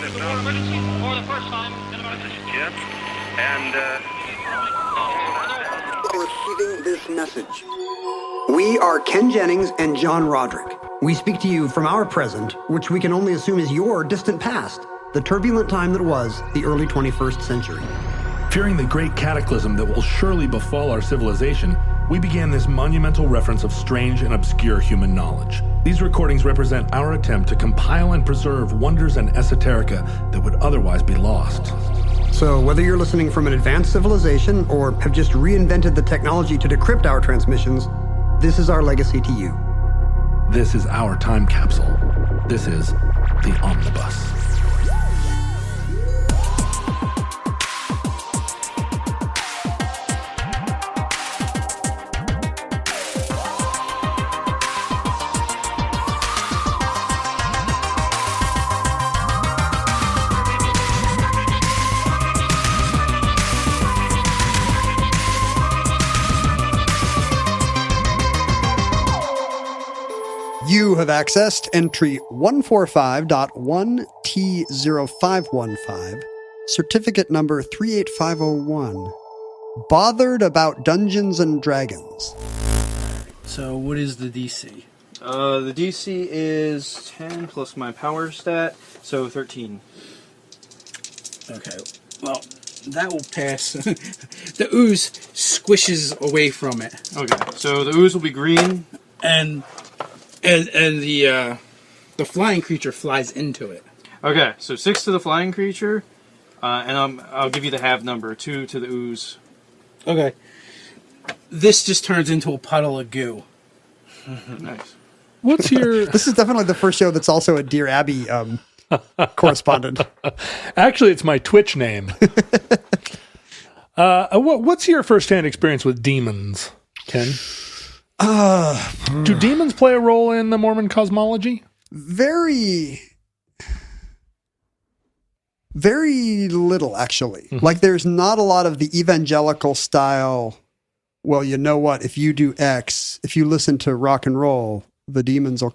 emergency for the first time in about... This is Jim, and Receiving this message. We are Ken Jennings and John Roderick. We speak to you from our present, which we can only assume is your distant past, the turbulent time that was the early 21st century. Fearing the great cataclysm that will surely befall our civilization, we began this monumental reference of strange and obscure human knowledge. These recordings represent our attempt to compile and preserve wonders and esoterica that would otherwise be lost. So whether you're listening from an advanced civilization or have just reinvented the technology to decrypt our transmissions, this is our legacy to you. This is our time capsule. This is the Omnibus. You have accessed entry 145.1T0515, certificate number 38501. Bothered about Dungeons and Dragons. So what is the DC? The DC is 10 plus my power stat, so 13. Okay, well, that will pass. The ooze squishes away from it. Okay, so the ooze will be green. And the flying creature flies into it. Okay, so 6 to the flying creature, and I'll give you the half number, 2 to the ooze. Okay. This just turns into a puddle of goo. Nice. What's your... This is definitely the first show that's also a Dear Abby correspondent. Actually, it's my Twitch name. What's your first-hand experience with demons, Ken? Do demons play a role in the Mormon cosmology? Very little, actually. Mm-hmm. Like, there's not a lot of the evangelical style, well, you know what, if you do X, if you listen to rock and roll, the demons will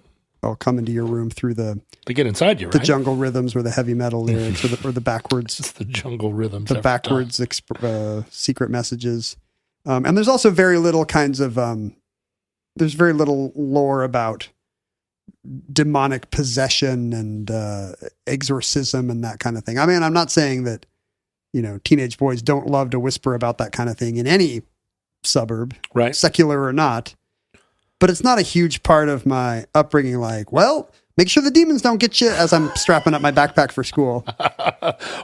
come into your room through the... They get inside you, right? The jungle rhythms or the heavy metal lyrics or the backwards... It's the jungle rhythms. The backwards secret messages. And there's also very little kinds of... there's very little lore about demonic possession and exorcism and that kind of thing. I mean, I'm not saying that, teenage boys don't love to whisper about that kind of thing in any suburb, right? Secular or not. But it's not a huge part of my upbringing. Like, well, make sure the demons don't get you as I'm strapping up my backpack for school.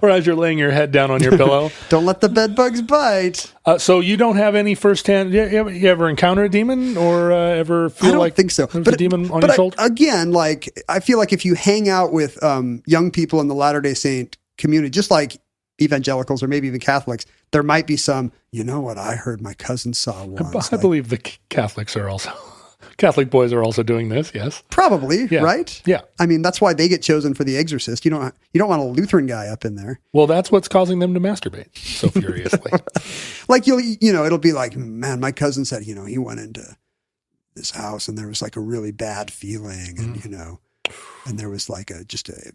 Or as you're laying your head down on your pillow. Don't let the bed bugs bite. So you don't have any firsthand... You ever encounter a demon or ever feel like... I don't think so. There's a demon on your shoulder? Again, I feel like if you hang out with young people in the Latter-day Saint community, just like evangelicals or maybe even Catholics, there might be some, you know what I heard my cousin saw once. I believe the Catholics are also... Catholic boys are also doing this, yes? Probably, yeah. Right? Yeah. I mean, that's why they get chosen for the exorcist. You don't want a Lutheran guy up in there. Well, that's what's causing them to masturbate so furiously. Like, it'll be like, man, my cousin said, he went into this house and there was like a really bad feeling and, and there was like just a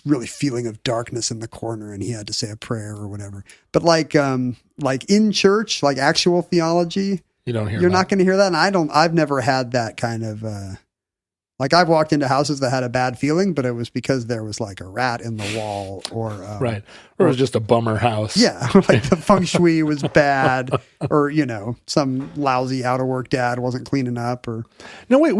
really feeling of darkness in the corner and he had to say a prayer or whatever. But like in church, like actual theology... You're not going to hear that. And I've never had that kind of, I've walked into houses that had a bad feeling, but it was because there was like a rat in the wall or, right. Or it was just a bummer house. Yeah. Like the feng shui was bad or, some lousy out of work dad wasn't cleaning up or. No, wait,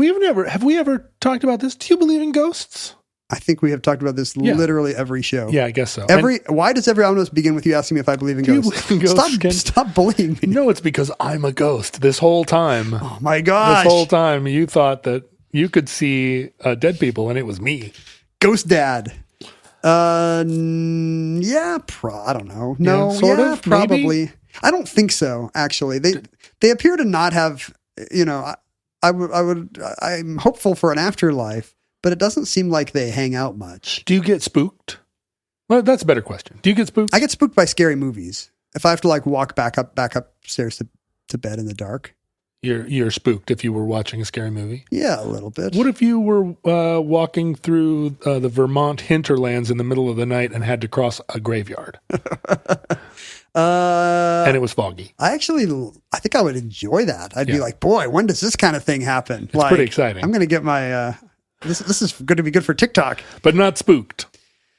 have we ever talked about this? Do you believe in ghosts? I think we have talked about this literally every show. Yeah, I guess so. Why does every omnibus begin with you asking me if I believe in ghosts? Do you believe in ghosts? Stop bullying me. No, it's because I'm a ghost this whole time. Oh my gosh. This whole time you thought that you could see dead people and it was me. Ghost dad. Yeah, I don't know. No, yeah, sort of, probably. Maybe? I don't think so, actually. They appear to not have, I'm hopeful for an afterlife. But it doesn't seem like they hang out much. Do you get spooked? Well, that's a better question. Do you get spooked? I get spooked by scary movies. If I have to walk back upstairs to bed in the dark. you're spooked if you were watching a scary movie. Yeah, a little bit. What if you were walking through the Vermont hinterlands in the middle of the night and had to cross a graveyard? And it was foggy. I think I would enjoy that. I'd be like, boy, when does this kind of thing happen? It's pretty exciting. I'm going to get my, this is going to be good for TikTok. But not spooked.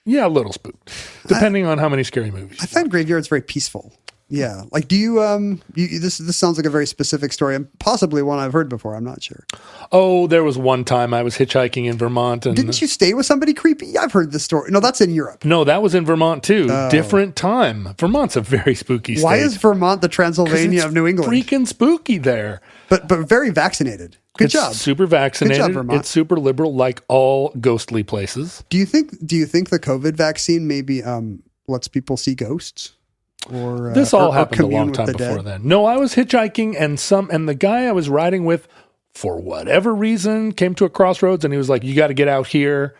Yeah, a little spooked, depending on how many scary movies. I find graveyards very peaceful. Yeah. Like, do you, this sounds like a very specific story and possibly one I've heard before. I'm not sure. Oh, there was one time I was hitchhiking in Vermont. And didn't you stay with somebody creepy? I've heard this story. No, that's in Europe. No, that was in Vermont too. Different time. Vermont's a very spooky state. Why is Vermont the Transylvania of New England? Freaking spooky there. But very vaccinated. Good job. Super vaccinated. Good job, Vermont. It's super liberal, like all ghostly places. Do you think the COVID vaccine maybe lets people see ghosts? Or this all or happened a commune long with time the before dead? then. No, I was hitchhiking and the guy I was riding with, for whatever reason, came to a crossroads and he was like, "You got to get out here."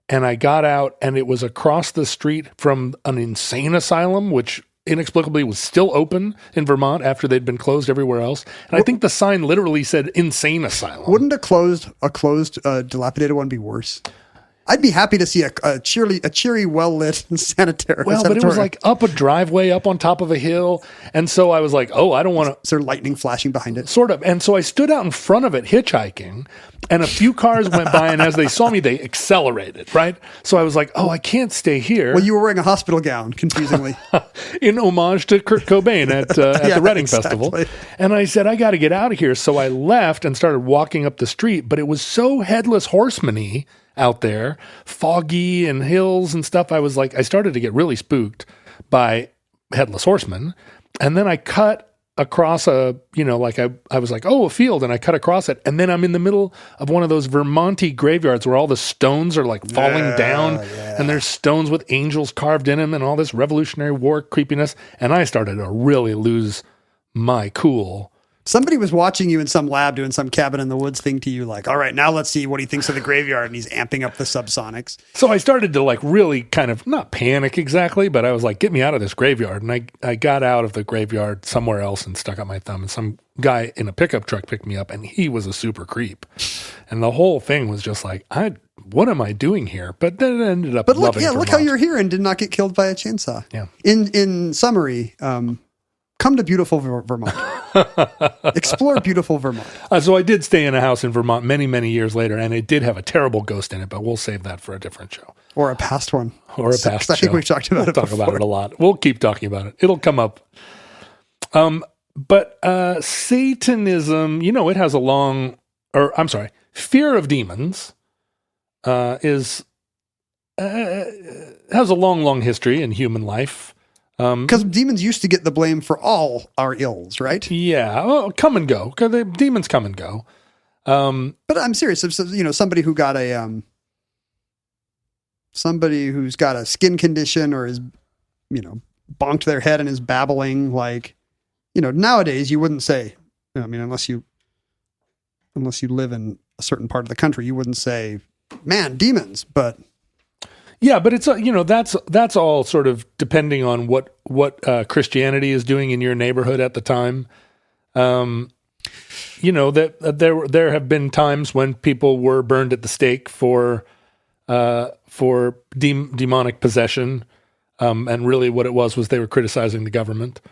And I got out and it was across the street from an insane asylum, which inexplicably was still open in Vermont after they'd been closed everywhere else. And I think the sign literally said insane asylum. Wouldn't a closed, dilapidated one be worse? I'd be happy to see a cheery, well-lit sanitary. Well, but it was like up a driveway, up on top of a hill. And so I was like, oh, I don't want to. Is there lightning flashing behind it? Sort of. And so I stood out in front of it hitchhiking, and a few cars went by, and as they saw me, they accelerated, right? So I was like, oh, I can't stay here. Well, you were wearing a hospital gown, confusingly. In homage to Kurt Cobain at the Reading exactly. Festival. And I said, I got to get out of here. So I left and started walking up the street, but it was so headless horseman-y out there, foggy and hills and stuff. I was like, I started to get really spooked by headless horsemen. And then I cut across I was like, oh, a field. And I cut across it. And then I'm in the middle of one of those Vermonty graveyards where all the stones are like falling down and there's stones with angels carved in them and all this Revolutionary War creepiness. And I started to really lose my cool. Somebody was watching you in some lab doing some cabin in the woods thing to you, like, all right, now let's see what he thinks of the graveyard. And he's amping up the subsonics. So I started to like really kind of not panic exactly, but I was like, get me out of this graveyard. And I got out of the graveyard somewhere else and stuck out my thumb. And some guy in a pickup truck picked me up and he was a super creep. And the whole thing was just like, what am I doing here? But then it ended up loving Vermont. Look how you're here and did not get killed by a chainsaw. Yeah. In summary, come to beautiful Vermont. Explore beautiful Vermont. So I did stay in a house in Vermont many, many years later, and it did have a terrible ghost in it, but we'll save that for a different show. Or a past one. Or a past show. I think we've talked about it before. We'll talk about it a lot. We'll keep talking about it. It'll come up. But Satanism, it has fear of demons has a long, long history in human life. Because demons used to get the blame for all our ills, right? Yeah, come and go. Because demons come and go. But I'm serious. If, somebody who got somebody who's got a skin condition or is, bonked their head and is babbling, like, nowadays you wouldn't say. Unless you live in a certain part of the country, you wouldn't say, "Man, demons." But yeah, but it's that's all sort of depending on what Christianity is doing in your neighborhood at the time. That there have been times when people were burned at the stake for demonic possession, and really what it was they were criticizing the government.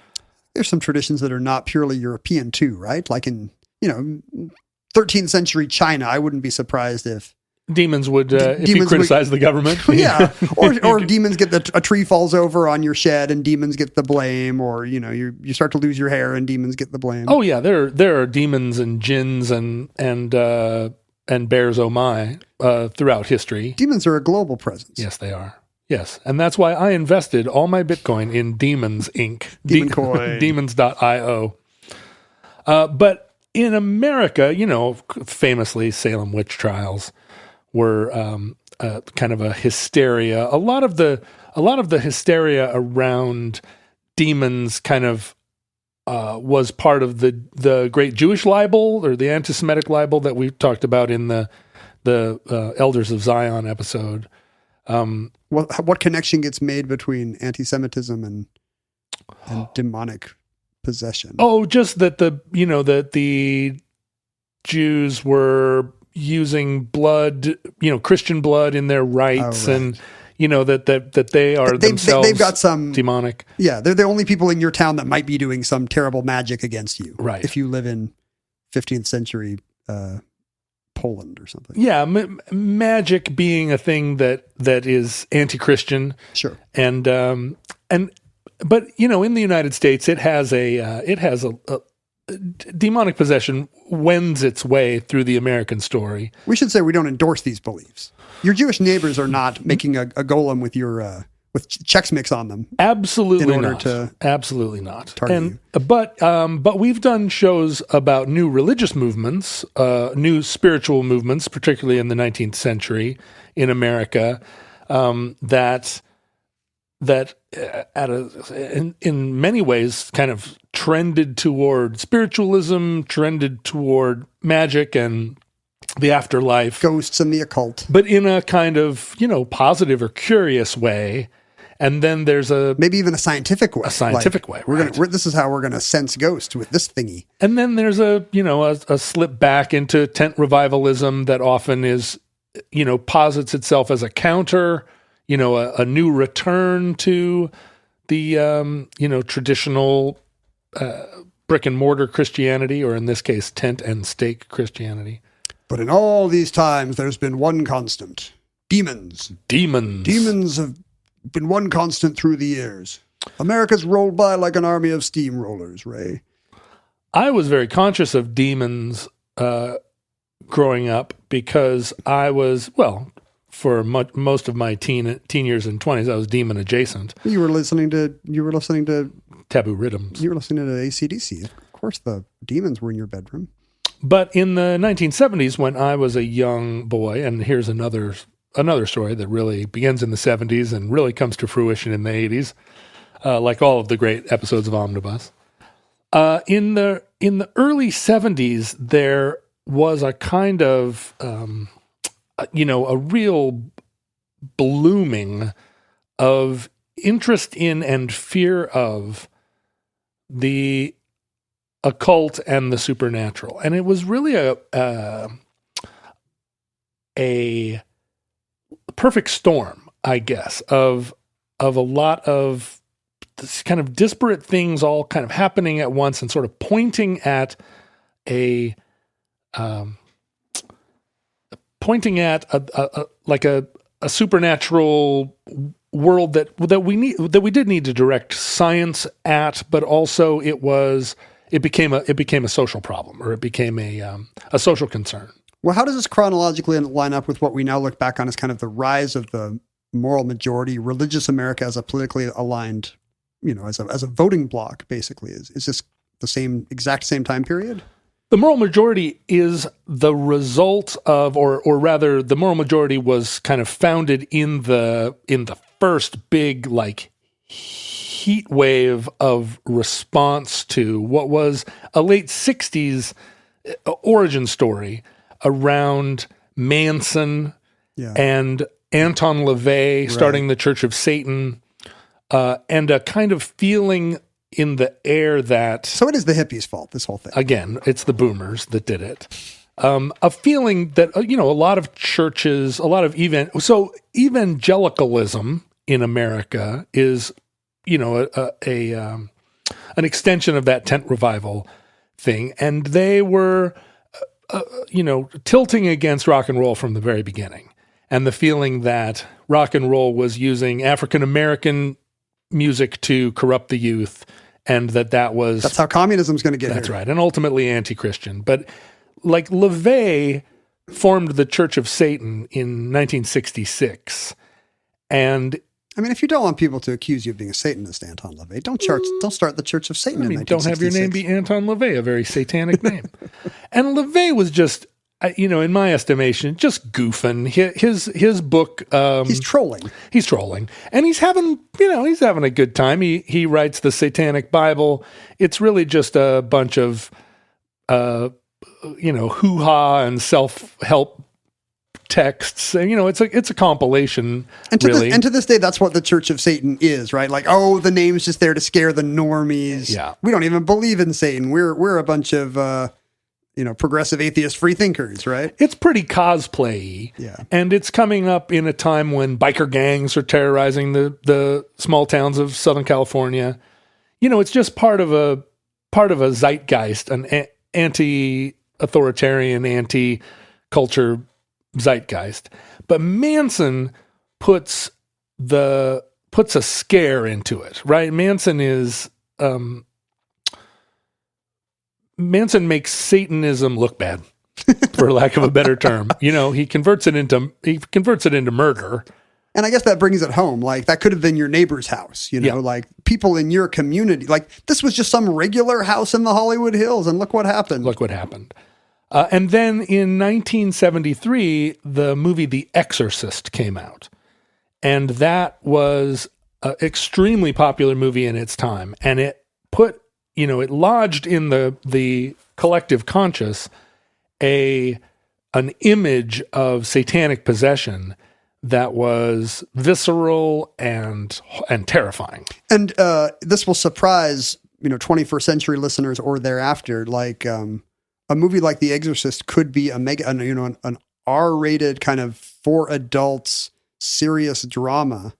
There's some traditions that are not purely European too, right? Like in 13th century China, I wouldn't be surprised if demons would, if you criticize the government. Yeah. Or demons get a tree falls over on your shed and demons get the blame, or, you start to lose your hair and demons get the blame. Oh yeah. There are demons and jinns and bears oh my, throughout history. Demons are a global presence. Yes, they are. Yes. And that's why I invested all my Bitcoin in Demons Inc. Demon coin. Demons.io. But in America, famously Salem witch trials were kind of a hysteria. A lot of the hysteria around demons kind of was part of the great Jewish libel or the anti-Semitic libel that we talked about in the Elders of Zion episode. What connection gets made between anti-Semitism and demonic possession? Oh, just that the Jews were using blood, Christian blood in their rites, and that they are themselves they've got some demonic. Yeah, they're the only people in your town that might be doing some terrible magic against you. Right. If you live in 15th century Poland or something. Yeah, magic being a thing that is anti-Christian. Sure. But in the United States, it has a demonic possession wends its way through the American story. We should say we don't endorse these beliefs. Your Jewish neighbors are not making a golem with your with Chex Mix on them. Absolutely in order not. To absolutely not. Target you. But we've done shows about new religious movements, new spiritual movements, particularly in the 19th century in America, that in many ways kind of trended toward spiritualism, trended toward magic and the afterlife, ghosts and the occult, but in a kind of positive or curious way. And then there's maybe even a scientific way. This is how we're gonna sense ghosts with this thingy. And then there's a slip back into tent revivalism that often is posits itself as a counter. A new return to the, traditional brick and mortar Christianity, or in this case, tent and stake Christianity. But in all these times, there's been one constant. Demons. Demons have been one constant through the years. America's rolled by like an army of steamrollers, Ray. I was very conscious of demons growing up because I was, for most of my teen years and 20s, I was demon adjacent. You were listening to Taboo Rhythms. You were listening to AC/DC. Of course, the demons were in your bedroom. But in the 1970s, when I was a young boy, and here's another story that really begins in the 70s and really comes to fruition in the 80s, like all of the great episodes of Omnibus. In the early 70s, there was a kind of a real blooming of interest in and fear of the occult and the supernatural. And it was really a perfect storm, I guess, of a lot of this kind of disparate things all kind of happening at once and sort of pointing at a supernatural world that we did need to direct science at, but also it became a social problem, or it became a social concern. Well, how does this chronologically line up with what we now look back on as kind of the rise of the moral majority, religious America as a politically aligned, as a voting bloc, basically? Is this the exact same time period? The moral majority is the result of, or rather, the moral majority was kind of founded in the first big heat wave of response to what was a late 60s origin story around Manson and Anton LaVey starting the Church of Satan, and a kind of feeling in the air that... So it is the hippies' fault, this whole thing. Again, it's the boomers that did it. A feeling that, a lot of churches, a lot of evangelicalism in America is, an extension of that tent revival thing. And they were, tilting against rock and roll from the very beginning. And the feeling that rock and roll was using African-American music to corrupt the youth, and that's how communism's going to get That's here. right, and ultimately anti-Christian. But LaVey formed the Church of Satan in 1966, and if you don't want people to accuse you of being a Satanist, Anton LaVey, don't start the Church of Satan in 1966. Don't have your name be Anton LaVey, a very satanic name. And LaVey was just, in my estimation, just goofing. His book. He's trolling. And he's having a good time. He writes the Satanic Bible. It's really just a bunch of, hoo-ha and self-help texts. And, it's a compilation, and to this day, that's what the Church of Satan is, right? The name's just there to scare the normies. Yeah. We don't even believe in Satan. We're a bunch of, progressive atheist free thinkers, right? It's pretty cosplay-y. Yeah. And it's coming up in a time when biker gangs are terrorizing the small towns of Southern California. It's just part of a zeitgeist, an anti-authoritarian, anti-culture zeitgeist. But Manson puts a scare into it, right? Manson makes Satanism look bad, for lack of a better term. He converts it into murder. And I guess that brings it home. Like, that could have been your neighbor's house, Yeah. like people in your community. Like, this was just some regular house in the Hollywood Hills, and look what happened. And then in 1973, the movie The Exorcist came out. And that was an extremely popular movie in its time. And it put, it lodged in the collective conscious an image of satanic possession that was visceral and terrifying. And this will surprise, 21st century listeners or thereafter. Like, a movie like The Exorcist could be an R-rated kind of for adults serious drama,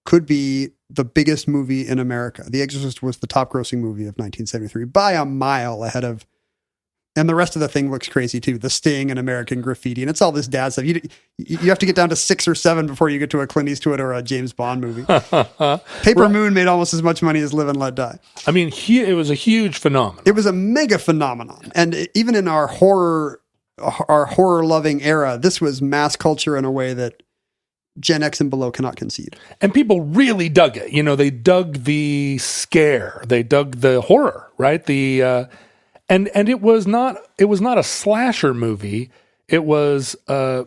could be the biggest movie in America. The Exorcist was the top grossing movie of 1973 by a mile ahead of, and the rest of the thing looks crazy too. The Sting and American Graffiti, and it's all this dad stuff. You have to get down to 6 or 7 before you get to a Clint Eastwood or a James Bond movie. Paper Moon made almost as much money as Live and Let Die. I mean, it was a huge phenomenon. It was a mega phenomenon. And even in our horror loving era, this was mass culture in a way that Gen X and below cannot concede. And people really dug it. They dug the scare. They dug the horror, right? And it was not a slasher movie. It was a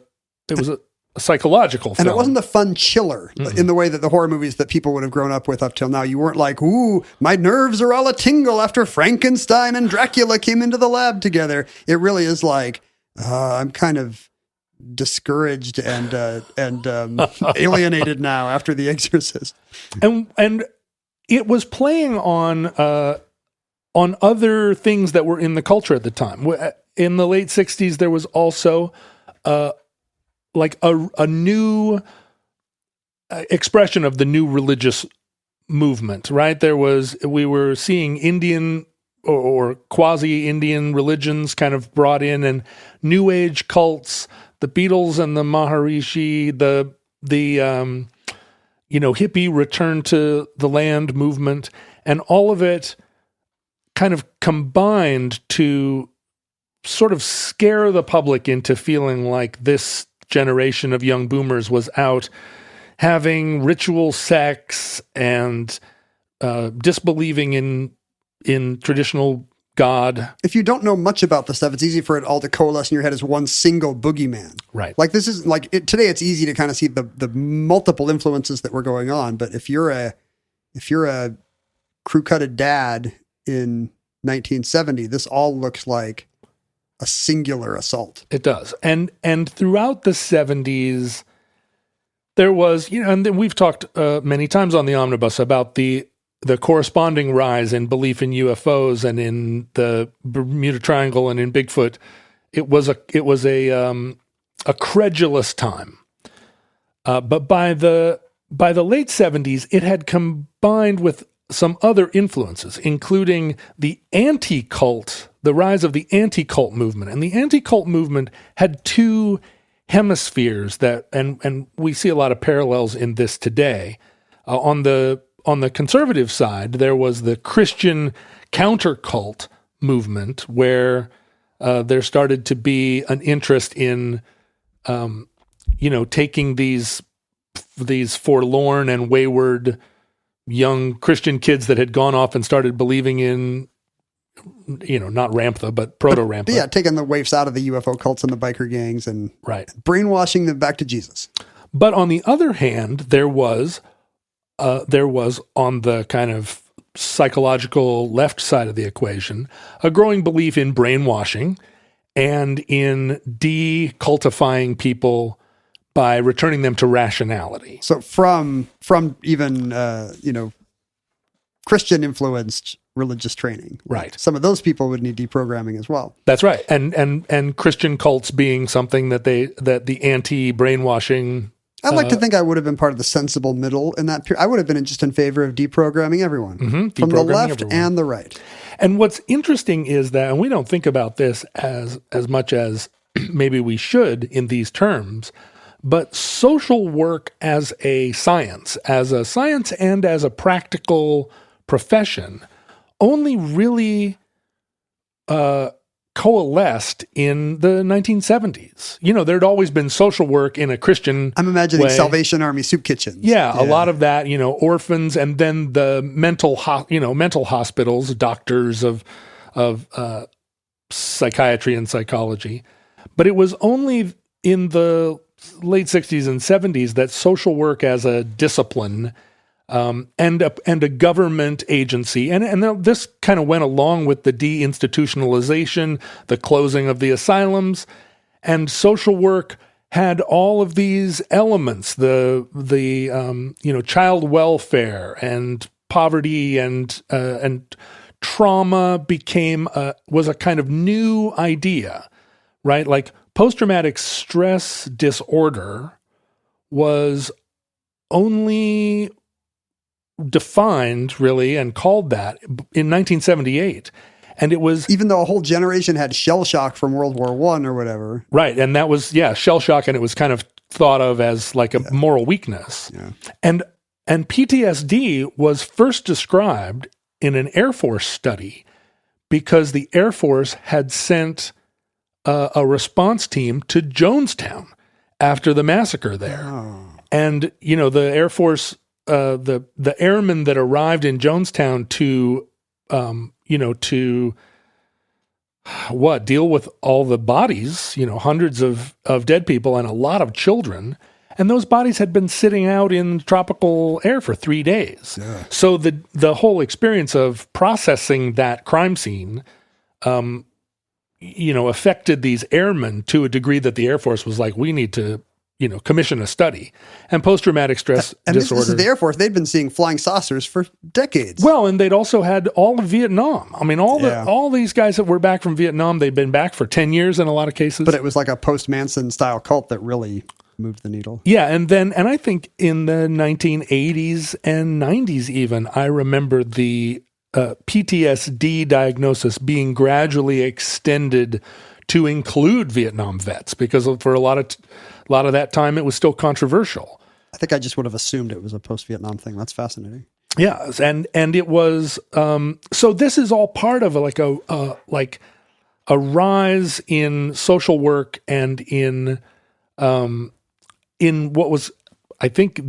psychological film. And it wasn't a fun chiller in the way that the horror movies that people would have grown up with up till now. You weren't like, ooh, my nerves are all a tingle after Frankenstein and Dracula came into the lab together. It really is like, I'm kind of discouraged and alienated now after The Exorcist. And it was playing on other things that were in the culture at the time. In the late 60s, there was also like a new expression of the new religious movement, right? We were seeing Indian or quasi-Indian religions kind of brought in, and New Age cults, the Beatles and the Maharishi, the hippie return to the land movement, and all of it kind of combined to sort of scare the public into feeling like this generation of young boomers was out having ritual sex and disbelieving in traditional God. If you don't know much about the stuff, it's easy for it all to coalesce in your head as one single boogeyman. Right. Like this is like today it's easy to kind of see the multiple influences that were going on. But if you're a crew-cutted dad in 1970, this all looks like a singular assault. It does. And throughout the 70s, there was, and we've talked many times on the Omnibus about the corresponding rise in belief in UFOs and in the Bermuda Triangle and in Bigfoot. It was a credulous time. But by the late 70s, it had combined with some other influences, including the rise of the anti-cult movement. And the anti-cult movement had two hemispheres and we see a lot of parallels in this today. On the conservative side, there was the Christian counter-cult movement where there started to be an interest in, taking these forlorn and wayward young Christian kids that had gone off and started believing in, not Ramtha, but proto-Ramtha. Yeah, taking the waifs out of the UFO cults and the biker gangs and brainwashing them back to Jesus. But on the other hand, there was on the kind of psychological left side of the equation, a growing belief in brainwashing and in decultifying people by returning them to rationality. So from even Christian influenced religious training. Right. Some of those people would need deprogramming as well. That's right. And Christian cults being something that the anti-brainwashing. I'd like to think I would have been part of the sensible middle in that period. I would have been just in favor of deprogramming everyone from the deprogramming left everyone. and the right. And what's interesting is that, and we don't think about this as much as maybe we should in these terms, but social work as a science and as a practical profession only really coalesced in the 1970s. You know, there'd always been social work in a Christian I'm imagining way. Salvation Army soup kitchens. Yeah, a lot of that, orphans, and then the mental hospitals, doctors of psychiatry and psychology. But it was only in the late 60s and 70s that social work as a discipline and a government agency, and this kind of went along with the deinstitutionalization, the closing of the asylums, and social work had all of these elements, the child welfare and poverty and trauma was a kind of new idea, right? Like post-traumatic stress disorder was only defined really and called that in 1978. And it was, even though a whole generation had shell shock from World War I or whatever. Right. And that was, shell shock. And it was kind of thought of as like a moral weakness. Yeah. And PTSD was first described in an Air Force study because the Air Force had sent a response team to Jonestown after the massacre there. Oh. And, the Air Force, the airmen that arrived in Jonestown to deal with all the bodies, hundreds of dead people and a lot of children. And those bodies had been sitting out in tropical air for 3 days. Yeah. So the whole experience of processing that crime scene, affected these airmen to a degree that the Air Force was like, we need to, commission a study. And post-traumatic stress disorder. This is the Air Force. They'd been seeing flying saucers for decades. Well, and they'd also had all of Vietnam. I mean, all these guys that were back from Vietnam, they'd been back for 10 years in a lot of cases. But it was like a post-Manson style cult that really moved the needle. Yeah, and I think in the 1980s and 90s even, I remember the PTSD diagnosis being gradually extended to include Vietnam vets, because for a lot of that time it was still controversial. I think I just would have assumed it was a post-Vietnam thing. That's fascinating. Yeah, and it was so this is all part of a rise in social work and in what was, I think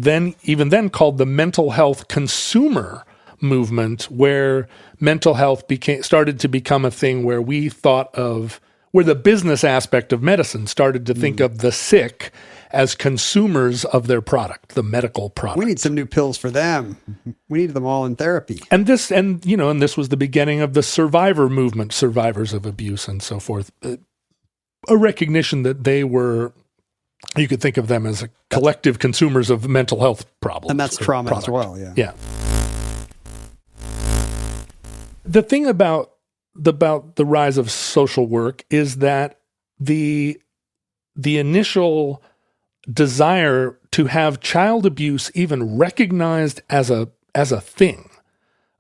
even then called the mental health consumer movement, where mental health started to become a thing where we thought of, where the business aspect of medicine started to think of the sick as consumers of their product, the medical product. We need some new pills for them. We need them all in therapy. And this was the beginning of the survivor movement, survivors of abuse and so forth. A recognition that they were, you could think of them as collective consumers of mental health problems. And that's trauma as well, yeah. Yeah. The thing about the rise of social work is that the initial desire to have child abuse even recognized as a thing.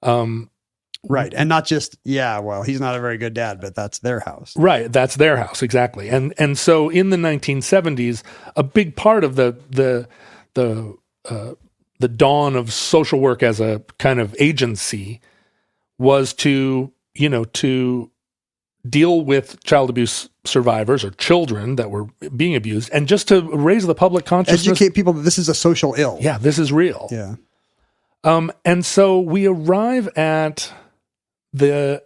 Right. And not just, he's not a very good dad, but that's their house. Right. That's their house. Exactly. And so in the 1970s, a big part of the dawn of social work as a kind of agency was to deal with child abuse survivors or children that were being abused, and just to raise the public consciousness. Educate people that this is a social ill. Yeah, this is real. Yeah. And so we arrive at the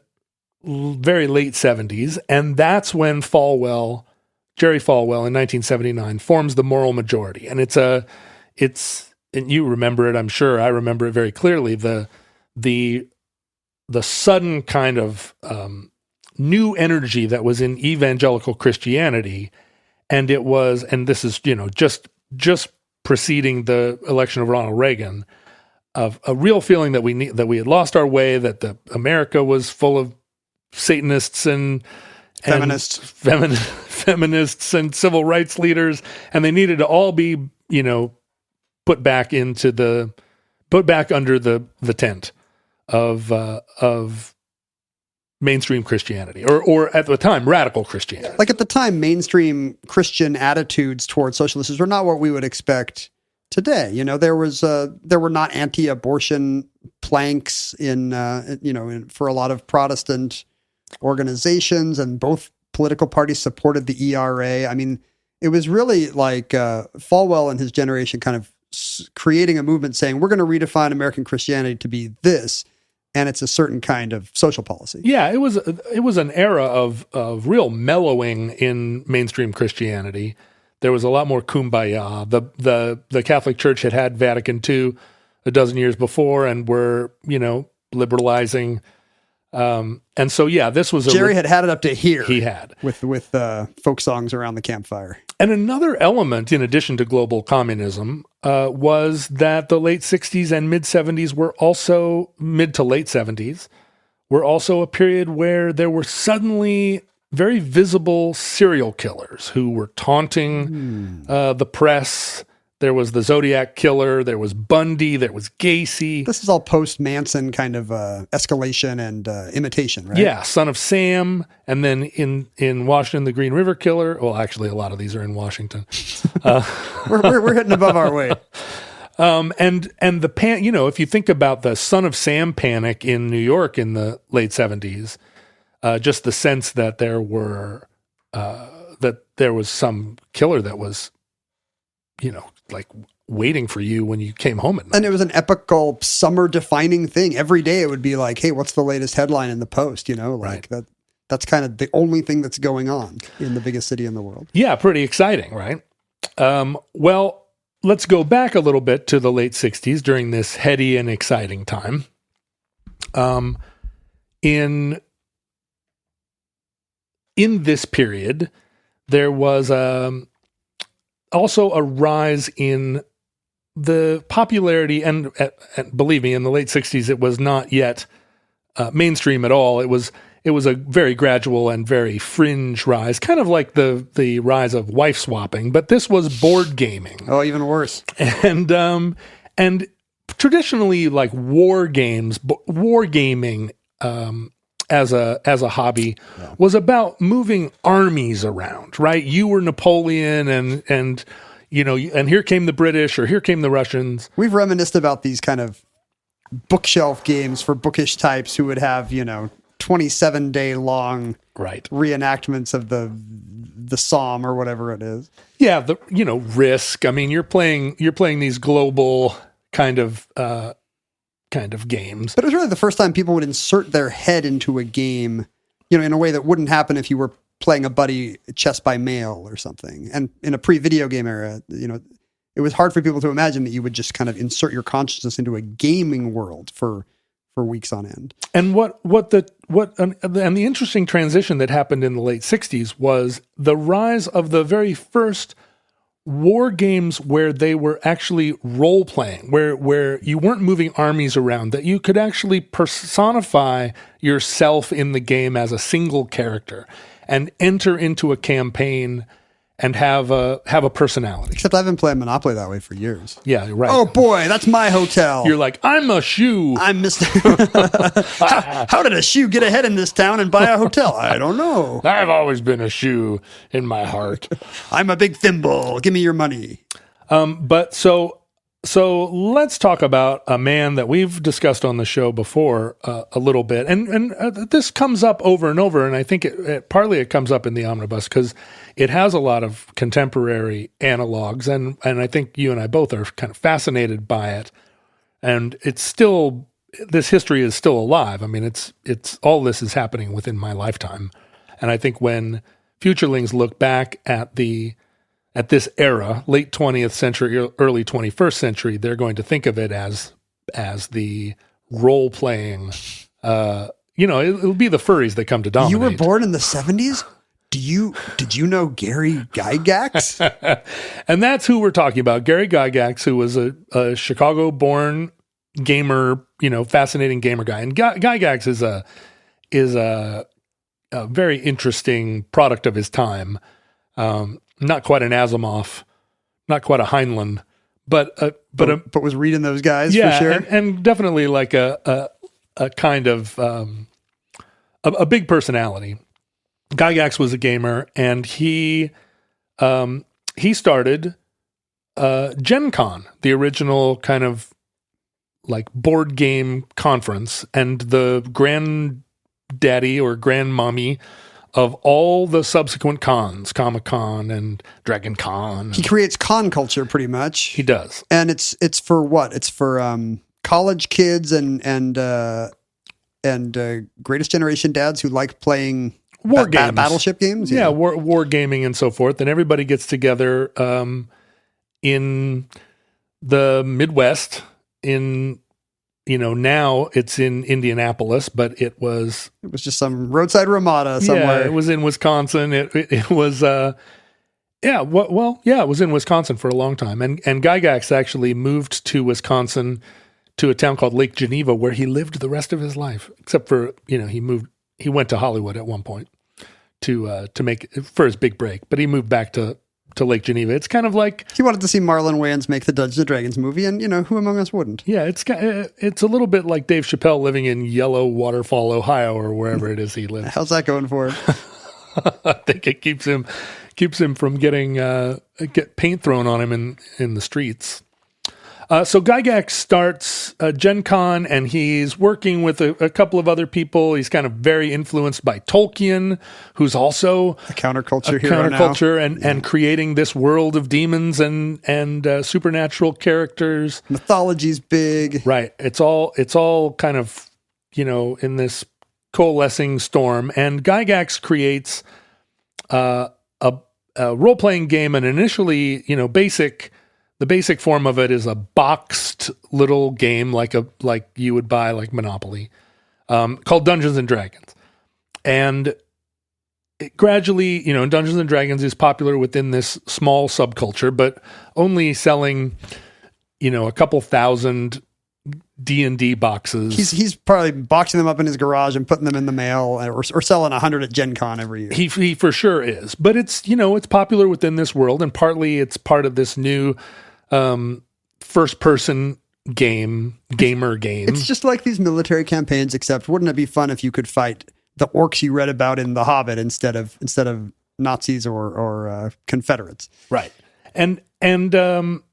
very late 70s, and that's when Jerry Falwell in 1979 forms the Moral Majority. And and you remember it, I'm sure. I remember it very clearly. The sudden kind of new energy that was in evangelical Christianity, and this is just preceding the election of Ronald Reagan, a real feeling that we had lost our way, that America was full of Satanists and feminists and civil rights leaders, and they needed to all be, put back under the tent of mainstream Christianity, or at the time, radical Christianity. Like at the time, mainstream Christian attitudes towards socialists were not what we would expect today. There were not anti-abortion planks for a lot of Protestant organizations, and both political parties supported the ERA. I mean, it was really like Falwell and his generation kind of creating a movement saying, we're going to redefine American Christianity to be this, and it's a certain kind of social policy. Yeah, it was an era of real mellowing in mainstream Christianity. There was a lot more kumbaya. The Catholic Church had Vatican II a dozen years before, and were liberalizing. And so, this was Jerry had it up to here. He had with folk songs around the campfire. And another element, in addition to global communism, was that the late 60s and mid 70s were also mid to late 70s were also a period where there were suddenly very visible serial killers who were taunting the press. There was the Zodiac Killer, there was Bundy, there was Gacy. This is all post-Manson kind of escalation and imitation, right? Yeah, Son of Sam, and then in Washington, the Green River Killer. Well, actually, a lot of these are in Washington. We're hitting above our weight. And the if you think about the Son of Sam panic in New York in the late 70s, just the sense that there was some killer that was, like waiting for you when you came home at night. And it was an epical summer-defining thing. Every day it would be like, hey, what's the latest headline in the Post? Right. That's kind of the only thing that's going on in the biggest city in the world. Yeah, pretty exciting, right? Well, let's go back a little bit to the late 60s during this heady and exciting time. In this period, there was also a rise in the popularity, and believe me, in the late 60s, it was not yet mainstream at all. It was a very gradual and very fringe rise, kind of like the rise of wife swapping, but this was board gaming. Oh, even worse. And traditionally, like war gaming, as a hobby, was about moving armies around, right? You were Napoleon, and here came the British, or here came the Russians. We've reminisced about these kind of bookshelf games for bookish types who would have 27-day long reenactments of the Somme or whatever it is. Yeah, Risk. I mean, you're playing these global kind of games. But it was really the first time people would insert their head into a game, in a way that wouldn't happen if you were playing a buddy chess by mail or something. And in a pre-video game era, it was hard for people to imagine that you would just kind of insert your consciousness into a gaming world for weeks on end. And the interesting transition that happened in the late 60s was the rise of the very first war games where they were actually role playing, where you weren't moving armies around, that you could actually personify yourself in the game as a single character and enter into a campaign and have a personality. Except I've been playing Monopoly that way for years. Yeah, right. Oh boy, that's my hotel. You're like, I'm a shoe. I'm Mr. How did a shoe get ahead in this town and buy a hotel? I don't know. I've always been a shoe in my heart. I'm a big thimble. Give me your money. But so let's talk about a man that we've discussed on the show before a little bit, and this comes up over and over, and I think partly it comes up in the omnibus because it has a lot of contemporary analogs, and I think you and I both are kind of fascinated by it, and it's still, this history is still alive. I mean, it's all this is happening within my lifetime, and I think when futurelings look back at this era, late 20th century, early 21st century, they're going to think of it as the role-playing, it'll be the furries that come to dominate. You were born in the 70s? Did you know Gary Gygax? And that's who we're talking about. Gary Gygax, who was a Chicago-born gamer, fascinating gamer guy. And Gygax is a very interesting product of his time. Not quite an Asimov, not quite a Heinlein, but was reading those guys yeah, for sure. and definitely like a kind of a big personality. Gygax was a gamer, and he started Gen Con, the original kind of like board game conference, and the granddaddy or grandmommy of all the subsequent cons, Comic-Con and Dragon Con. He creates con culture pretty much. He does. And it's for what? It's for college kids and greatest generation dads who like playing war games, battleship games. Yeah, war gaming and so forth. And everybody gets together in the Midwest. Now it's in Indianapolis, but it was just some roadside ramada somewhere. Yeah, it was in Wisconsin. It was it was in Wisconsin for a long time. And Gygax actually moved to Wisconsin to a town called Lake Geneva, where he lived the rest of his life, except for, he went to Hollywood at one point to make for his big break, but he moved back to Lake Geneva. It's kind of like he wanted to see Marlon Wayans make the Dungeons and Dragons movie, and who among us wouldn't? Yeah, it's a little bit like Dave Chappelle living in Yellow Waterfall, Ohio, or wherever it is he lives. How's that going for him? I think it keeps him from getting get paint thrown on him in the streets. So Gygax starts Gen Con, and he's working with a couple of other people. He's kind of very influenced by Tolkien, who's also a counterculture and creating this world of demons and supernatural characters. Mythology's big, right? It's all kind of in this coalescing storm. And Gygax creates a role playing game, and initially, the basic form of it is a boxed little game like you would buy like Monopoly, called Dungeons and Dragons. And it gradually, Dungeons and Dragons is popular within this small subculture, but only selling, a couple thousand D&D boxes. He's probably boxing them up in his garage and putting them in the mail, or selling 100 at Gen Con every year. He for sure is, but it's it's popular within this world, and partly it's part of this new first person gamer game. It's just like these military campaigns, except wouldn't it be fun if you could fight the orcs you read about in The Hobbit instead of Nazis or Confederates? Right. And then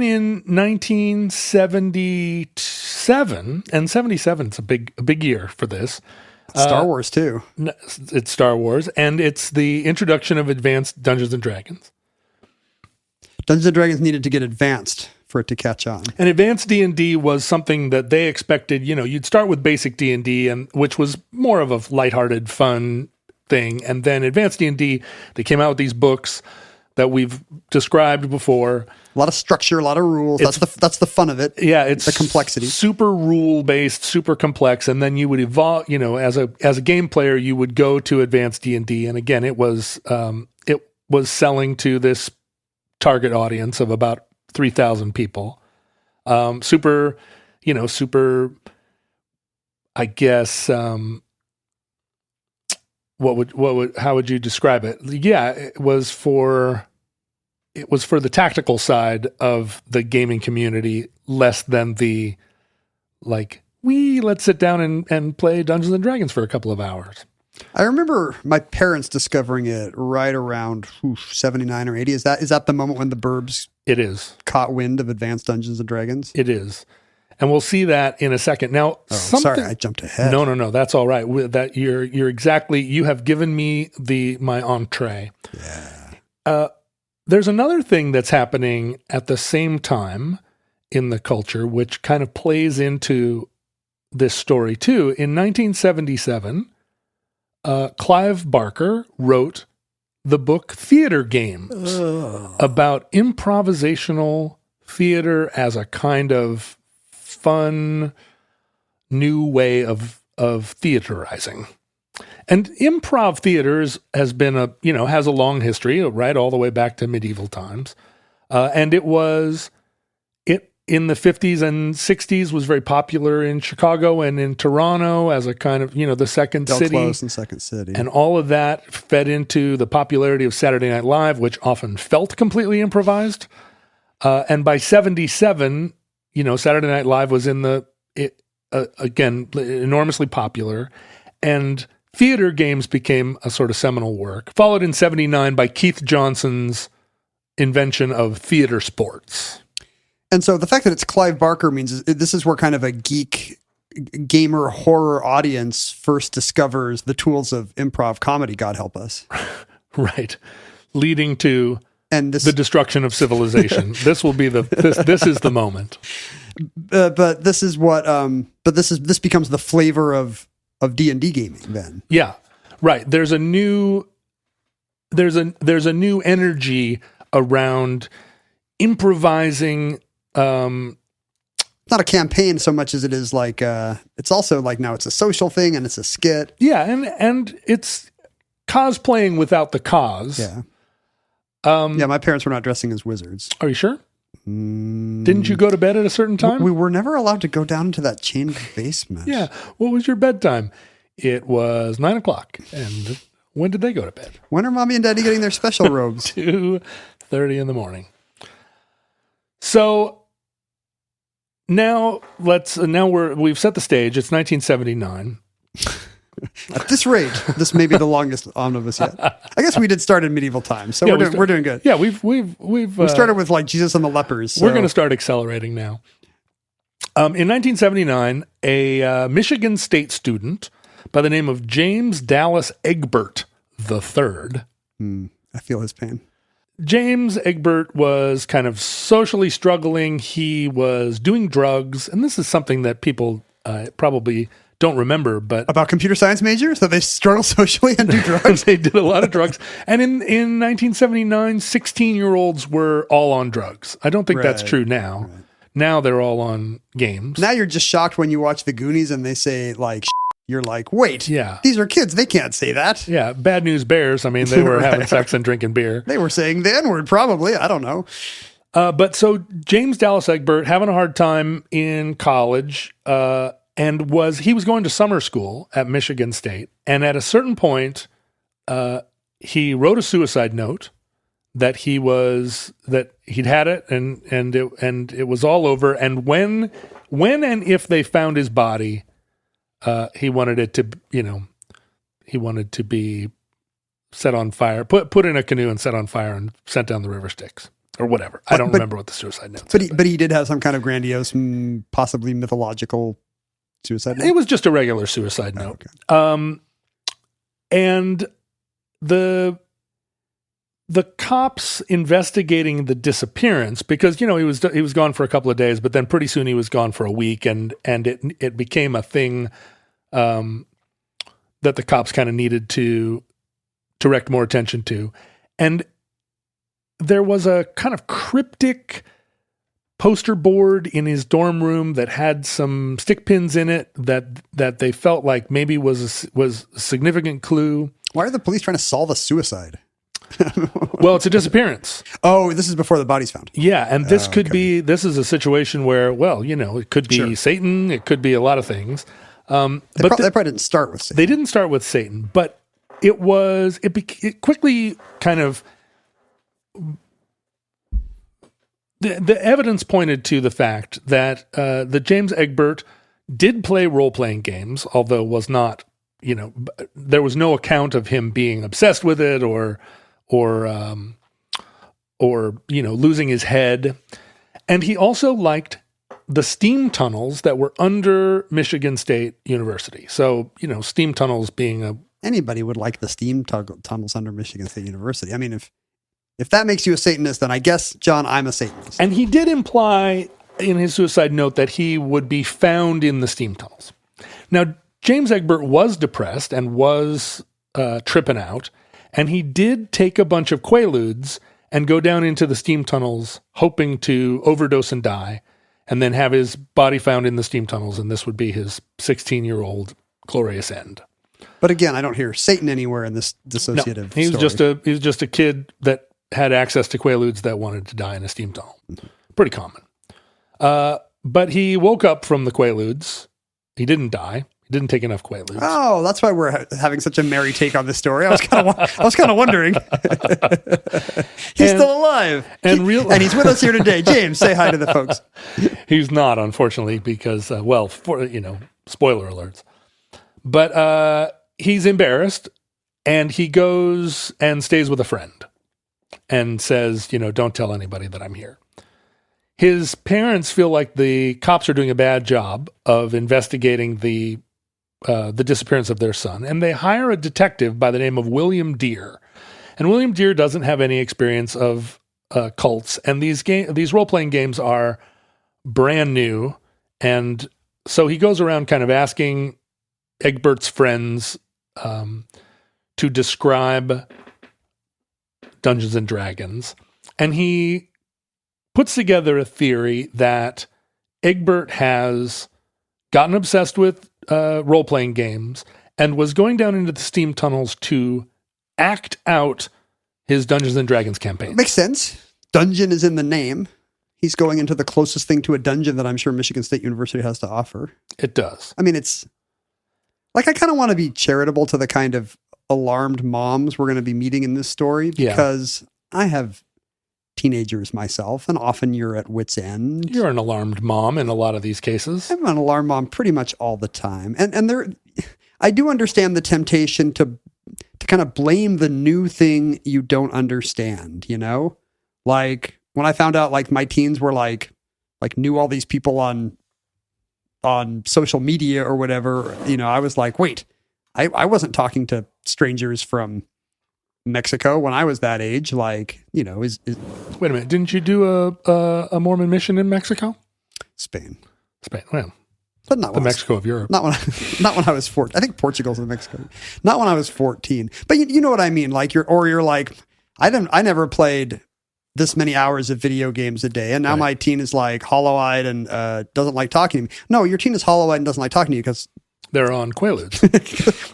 in 1977, and 77 is a big year for this. Star Wars too. It's Star Wars, and it's the introduction of advanced Dungeons and Dragons. Dungeons and Dragons needed to get advanced for it to catch on. And advanced D&D was something that they expected, you'd start with basic D&D, and which was more of a lighthearted, fun thing. And then advanced D&D, they came out with these books that we've described before. A lot of structure, a lot of rules. That's the fun of it. Yeah, it's the complexity. Super rule based, super complex, and then you would evolve. As a game player, you would go to advanced D&D, and again, it was selling to this target audience of about 3,000 people. Super. I guess. How would you describe it? Yeah, it was for the tactical side of the gaming community, less than the let's sit down and play Dungeons and Dragons for a couple of hours. I remember my parents discovering it right around 79 or 80. Is that the moment when the burbs caught wind of advanced Dungeons and Dragons? It is. And we'll see that in a second. Now, sorry, I jumped ahead. No, that's all right. That you're exactly. You have given me my entree. Yeah. There's another thing that's happening at the same time in the culture, which kind of plays into this story too. In 1977, Clive Barker wrote the book Theater Games about improvisational theater as a kind of fun new way of theaterizing. And improv theaters has been has a long history, right, all the way back to medieval times. And it in the 50s and 60s was very popular in Chicago and in Toronto as a kind of, the second Del city. Close and second city. And all of that fed into the popularity of Saturday Night Live, which often felt completely improvised. And by 77, Saturday Night Live was again, enormously popular. And theater games became a sort of seminal work, followed in 79 by Keith Johnson's invention of theater sports. And so the fact that it's Clive Barker means this is where kind of a geek gamer horror audience first discovers the tools of improv comedy, God help us. Right. Leading to the destruction of civilization. This will be this is the moment. But this is what this becomes the flavor of D&D gaming then. Yeah. Right. There's a new energy around improvising. Not a campaign so much as it is like it's also like now it's a social thing and it's a skit. Yeah, and it's cosplaying without the cause. Yeah. My parents were not dressing as wizards. Are you sure? Didn't you go to bed at a certain time? We were never allowed to go down into that chained basement. Yeah. What was your bedtime? It was 9:00. And when did they go to bed? When are mommy and daddy getting their special robes? 2:30 in the morning. So now we've set the stage. It's 1979. At this rate, this may be the longest omnibus yet. I guess we did start in medieval times, so we're doing good. Yeah, we started with like Jesus and the lepers. So. We're going to start accelerating now. In 1979, a Michigan State student by the name of James Dallas Egbert III. I feel his pain. James Egbert was kind of socially struggling. He was doing drugs, and this is something that people probably don't remember, but about computer science majors that they struggle socially and do drugs. They did a lot of drugs. And in 1979, 16-year-olds were all on drugs. I don't think that's true now. Right. Now they're all on games. Now you're just shocked when you watch the Goonies and they say like, you're like, wait, these are kids. They can't say that. Yeah. Bad News Bears. I mean, they were having sex and drinking beer. They were saying the N-word probably. I don't know. But so James Dallas Egbert having a hard time in college, and he was going to summer school at Michigan State. And at a certain point, he wrote a suicide note that he'd had it and it was all over. And when and if they found his body, he wanted it to be set on fire, put in a canoe and set on fire and sent down the river Styx or whatever. I don't remember what the suicide note said. But he did have some kind of grandiose, possibly mythological suicide note? It was just a regular suicide note. Okay. And the cops investigating the disappearance, because, he was gone for a couple of days, but then pretty soon he was gone for a week, and it became a thing that the cops kind of needed to direct more attention to. And there was a kind of cryptic poster board in his dorm room that had some stick pins in it that they felt like maybe was a significant clue. Why are the police trying to solve a suicide? Well, it's a disappearance. Oh, this is before the body's found. Yeah, and this this is a situation where, it could be Satan, it could be a lot of things. They probably didn't start with Satan. They didn't start with Satan, but it quickly kind of... The evidence pointed to the fact that that James Egbert did play role-playing games, although was not, there was no account of him being obsessed with it or losing his head. And he also liked the steam tunnels that were under Michigan State University. So, steam tunnels being anybody would like the steam tunnels under Michigan State University. I mean, if that makes you a Satanist, then I guess, John, I'm a Satanist. And he did imply in his suicide note that he would be found in the steam tunnels. Now, James Egbert was depressed and was tripping out, and he did take a bunch of Quaaludes and go down into the steam tunnels, hoping to overdose and die, and then have his body found in the steam tunnels, and this would be his 16-year-old glorious end. But again, I don't hear Satan anywhere in this dissociative he was story. He was just a kid that had access to Quaaludes that wanted to die in a steam tunnel. Pretty common. But he woke up from the Quaaludes. He didn't die. He didn't take enough Quaaludes. Oh, that's why we're having such a merry take on this story. I was kind of wondering. He's still alive, and he's with us here today. James, say hi to the folks. He's not, unfortunately, because spoiler alerts. But he's embarrassed, and he goes and stays with a friend, and says, don't tell anybody that I'm here. His parents feel like the cops are doing a bad job of investigating the disappearance of their son, and they hire a detective by the name of William Deere. And William Deere doesn't have any experience of cults, and these role-playing games are brand new, and so he goes around kind of asking Egbert's friends to describe Dungeons and Dragons, and he puts together a theory that Egbert has gotten obsessed with role-playing games and was going down into the steam tunnels to act out his Dungeons and Dragons campaign. Makes sense. Dungeon is in the name. He's going into the closest thing to a dungeon that I'm sure Michigan State University has to offer. It does. I mean, it's like, I kind of want to be charitable to the kind of alarmed moms we're going to be meeting in this story, because I have teenagers myself, and often you're at wit's end. You're an alarmed mom in a lot of these cases. I'm an alarmed mom pretty much all the time. And there, I do understand the temptation to kind of blame the new thing you don't understand, Like when I found out like my teens were like knew all these people on social media or whatever, I was like, wait, I wasn't talking to strangers from Mexico when I was that age. Like, wait a minute, didn't you do a Mormon mission in Mexico? Spain, well, but not the Mexico of Europe. Not when I was 14. I think Portugal's in Mexico. Not when I was 14. But you know what I mean? Like you're like, I never played this many hours of video games a day, and now my teen is like hollow-eyed and doesn't like talking to me. No, your teen is hollow-eyed and doesn't like talking to you because they're on Quaaludes.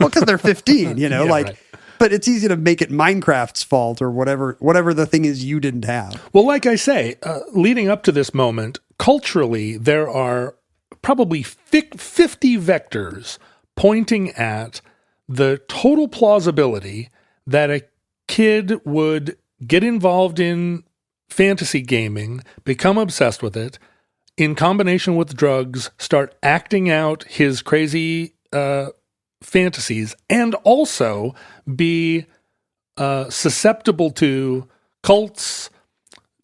Well, because they're 15, Right. But it's easy to make it Minecraft's fault or whatever the thing is you didn't have. Well, like I say, leading up to this moment, culturally, there are probably 50 vectors pointing at the total plausibility that a kid would get involved in fantasy gaming, become obsessed with it, in combination with drugs, start acting out his crazy fantasies, and also be susceptible to cults,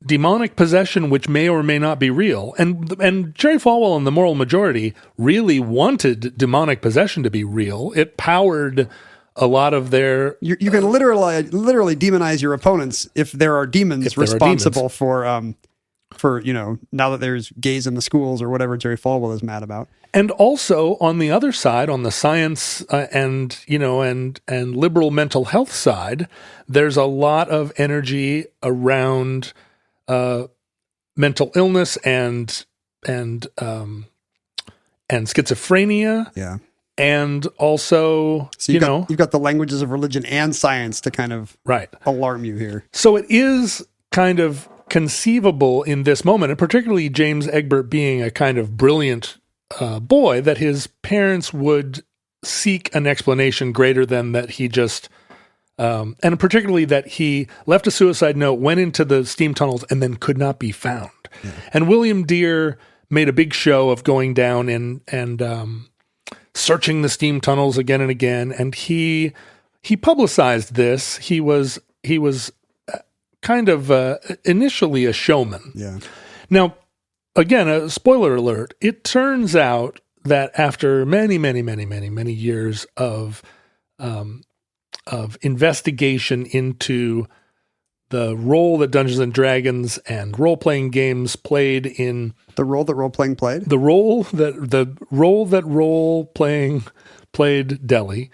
demonic possession, which may or may not be real. And Jerry Falwell and the Moral Majority really wanted demonic possession to be real. It powered a lot of their... You can literally demonize your opponents if there are demons responsible for now that there's gays in the schools or whatever Jerry Falwell is mad about. And also on the other side, on the science and liberal mental health side, there's a lot of energy around mental illness and schizophrenia. Yeah. And also, you've got the languages of religion and science to kind of alarm you here. So it is kind of conceivable in this moment, and particularly James Egbert being a kind of brilliant boy, that his parents would seek an explanation greater than that he just, and particularly that he left a suicide note, went into the steam tunnels, and then could not be found. Yeah. And William Deere made a big show of going down and searching the steam tunnels again and again, and he publicized this. He was kind of initially a showman. Yeah. Now, again, a spoiler alert. It turns out that after many years of investigation into the role that Dungeons and Dragons and role-playing games played in the role that role-playing played, the role that role-playing played Delhi.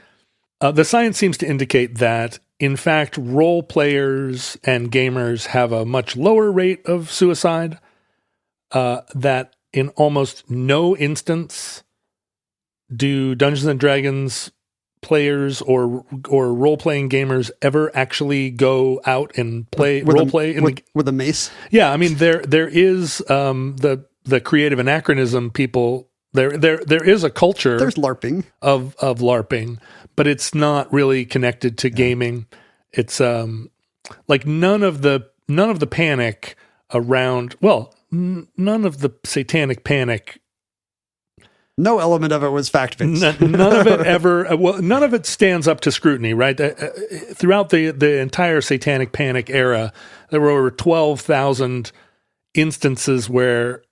The science seems to indicate that, in fact, role players and gamers have a much lower rate of suicide, that in almost no instance do Dungeons and Dragons players or role-playing gamers ever actually go out and play with a mace. Yeah, I mean there is the the creative anachronism people, there is a culture. There's LARPing of LARPing, but it's not really connected to gaming. It's like none of the panic around. Well, none of the satanic panic. No element of it was fact-based. None of it ever. Well, none of it stands up to scrutiny. Right. Throughout the entire satanic panic era, there were over 12,000 instances where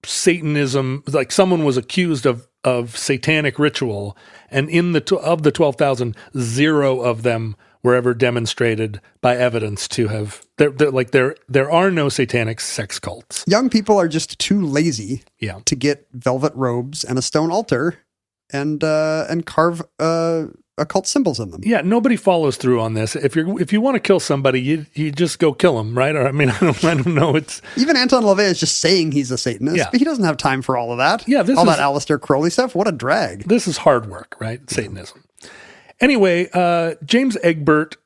Satanism, like someone was accused of satanic ritual, and of the 12,000, 0 of them were ever demonstrated by evidence to have. There are no satanic sex cults. Young people are just too lazy to get velvet robes and a stone altar and carve occult symbols in them. Yeah, nobody follows through on this. If you want to kill somebody, you just go kill them, right? Or I mean, I don't know. It's even Anton LaVey is just saying he's a Satanist, but he doesn't have time for all of that. Yeah, that Aleister Crowley stuff. What a drag! This is hard work, right? Satanism. Anyway, James Egbert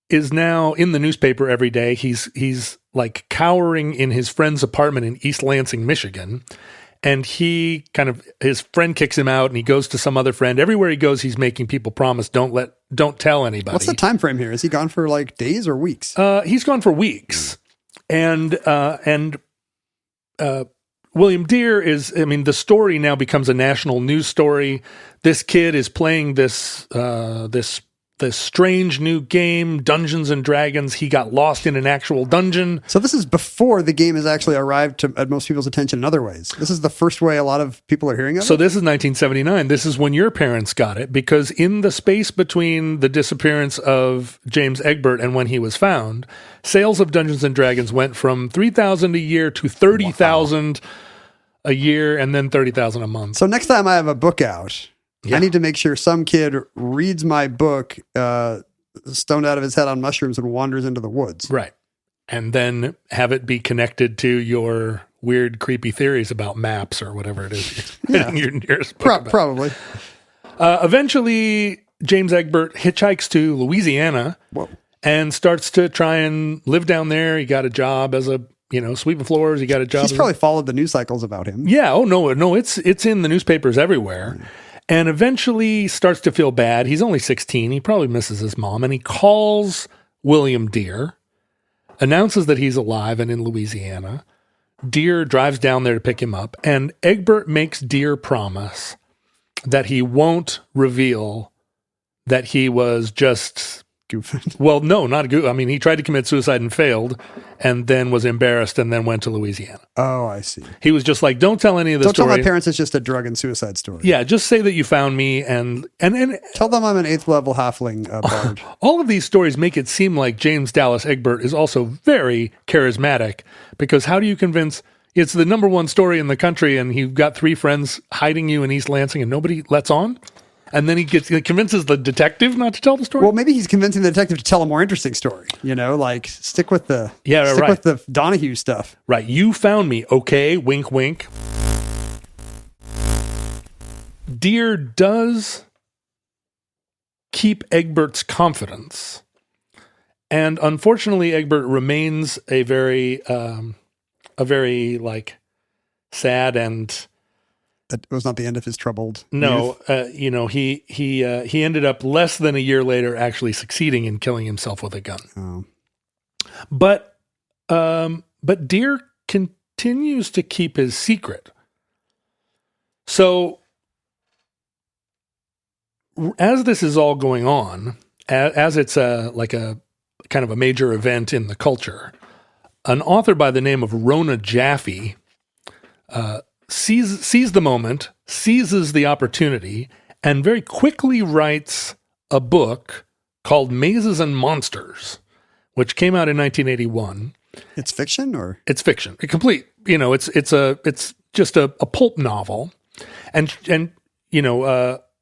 is now in the newspaper every day. He's like cowering in his friend's apartment in East Lansing, Michigan. And his friend kicks him out, and he goes to some other friend. Everywhere he goes, he's making people promise, don't tell anybody. What's the time frame here? Is he gone for like days or weeks? He's gone for weeks. And William Deere the story now becomes a national news story. This kid is playing this strange new game, Dungeons and Dragons. He got lost in an actual dungeon. So this is before the game has actually arrived at most people's attention in other ways. This is the first way a lot of people are hearing of it? So this is 1979. This is when your parents got it, because in the space between the disappearance of James Egbert and when he was found, sales of Dungeons and Dragons went from 3,000 a year to 30,000 a year, and then 30,000 a month. So next time I have a book out, I need to make sure some kid reads my book, stoned out of his head on mushrooms, and wanders into the woods. Right. And then have it be connected to your weird, creepy theories about maps or whatever it is you're your nearest book about. Probably. Eventually, James Egbert hitchhikes to Louisiana and starts to try and live down there. He got a job as a sweeping floors. He got a job. He's probably followed the news cycles about him. Yeah. Oh, no. It's in the newspapers everywhere. And eventually starts to feel bad. He's only 16. He probably misses his mom. And he calls William Deere, announces that he's alive and in Louisiana. Deere drives down there to pick him up. And Egbert makes Deere promise that he won't reveal that he was just goofing. Well, no, not a goof. I mean, he tried to commit suicide and failed, and then was embarrassed, and then went to Louisiana. Oh, I see. He was just like, don't tell any of the story. Don't tell my parents it's just a drug and suicide story. Yeah, just say that you found me, and tell them I'm an 8th level halfling bard. All of these stories make it seem like James Dallas Egbert is also very charismatic, because how do you convince... It's the number one story in the country, and you've got 3 friends hiding you in East Lansing, and nobody lets on? And then he convinces the detective not to tell the story. Well, maybe he's convincing the detective to tell a more interesting story. Like stick with the with the Donahue stuff. Right. You found me. Okay. Wink, wink. Deere does keep Egbert's confidence, and unfortunately, Egbert remains a very sad and. That was not the end of his troubled. No, he ended up less than a year later actually succeeding in killing himself with a gun. Oh. But Deere continues to keep his secret. So as this is all going on, as it's a kind of a major event in the culture, an author by the name of Rona Jaffe sees the moment, seizes the opportunity, and very quickly writes a book called Mazes and Monsters, which came out in 1981. It's fiction, or it's fiction. Complete. It's just a pulp novel, and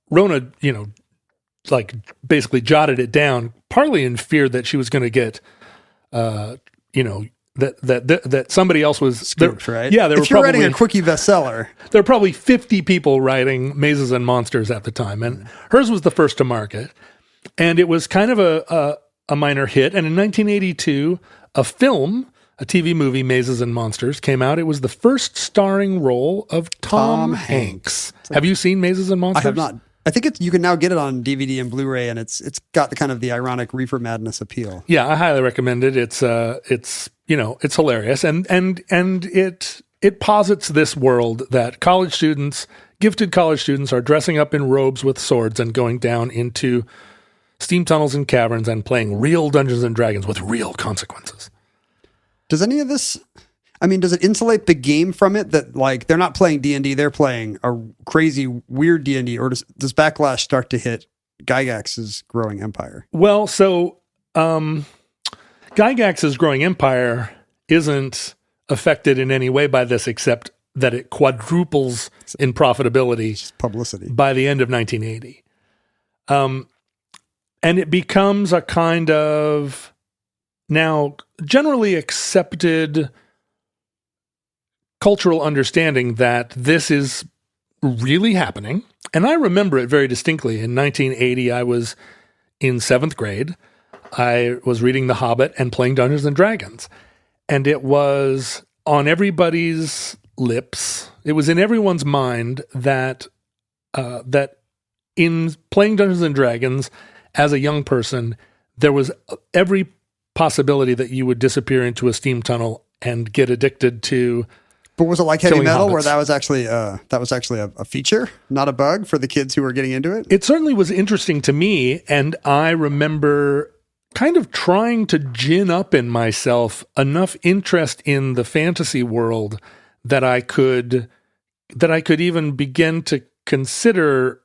Rona, basically jotted it down, partly in fear that she was going to get, that somebody else was scooped, right? Yeah, if you're writing a quickie bestseller, there were probably 50 people writing Mazes and Monsters at the time, and hers was the first to market, and it was kind of a minor hit. And in 1982, a film a TV movie, Mazes and Monsters, came out. It was the first starring role of Tom Hanks. Have you seen Mazes and Monsters? I have not. I think you can now get it on DVD and Blu-ray, and it's got the kind of the ironic reefer madness appeal. Yeah, I highly recommend it. It's it's hilarious, and it posits this world that gifted college students, are dressing up in robes with swords and going down into steam tunnels and caverns and playing real Dungeons and Dragons with real consequences. Does any of this? I mean, does it insulate the game from it that like they're not playing D&D, they're playing a crazy, weird D&D, or does backlash start to hit Gygax's growing empire? Well, so Gygax's growing empire isn't affected in any way by this, except that it quadruples in profitability. Just publicity. By the end of 1980. And it becomes a kind of now generally accepted cultural understanding that this is really happening. And I remember it very distinctly. In 1980, I was in 7th grade. I was reading The Hobbit and playing Dungeons and Dragons. And it was on everybody's lips. It was in everyone's mind that that in playing Dungeons and Dragons as a young person, there was every possibility that you would disappear into a steam tunnel and get addicted to. But was it like heavy metal, hobbits. where that was actually a feature, not a bug for the kids who were getting into it? It certainly was interesting to me, and I remember kind of trying to gin up in myself enough interest in the fantasy world that I could even begin to consider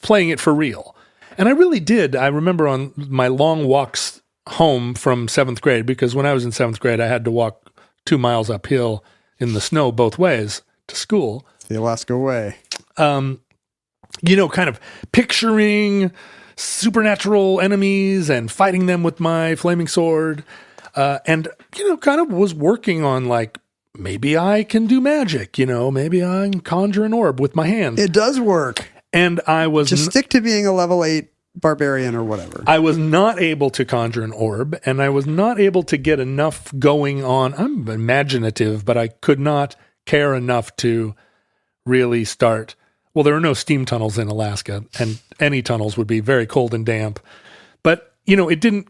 playing it for real. And I really did. I remember on my long walks home from 7th grade, because when I was in 7th grade, I had to walk 2 miles uphill in the snow both ways to school. The Alaska way. Kind of picturing supernatural enemies and fighting them with my flaming sword. And kind of was working on like, maybe I can do magic, maybe I can conjure an orb with my hands. It does work. And I was just stick to being a level 8 barbarian or whatever. I was not able to conjure an orb, and I was not able to get enough going on. I'm imaginative, but I could not care enough to really start. Well, there are no steam tunnels in Alaska, and any tunnels would be very cold and damp. But it didn't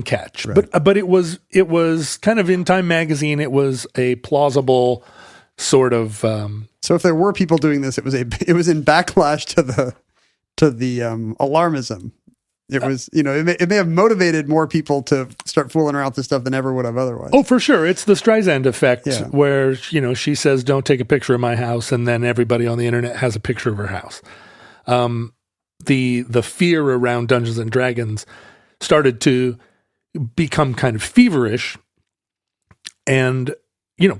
catch. Right. But it was kind of in Time magazine. It was a plausible sort of. So if there were people doing this, it was in backlash to the alarmism. It was, it may have motivated more people to start fooling around with this stuff than ever would have otherwise. Oh, for sure. It's the Streisand effect where, she says, don't take a picture of my house. And then everybody on the internet has a picture of her house. The fear around Dungeons and Dragons started to become kind of feverish. And,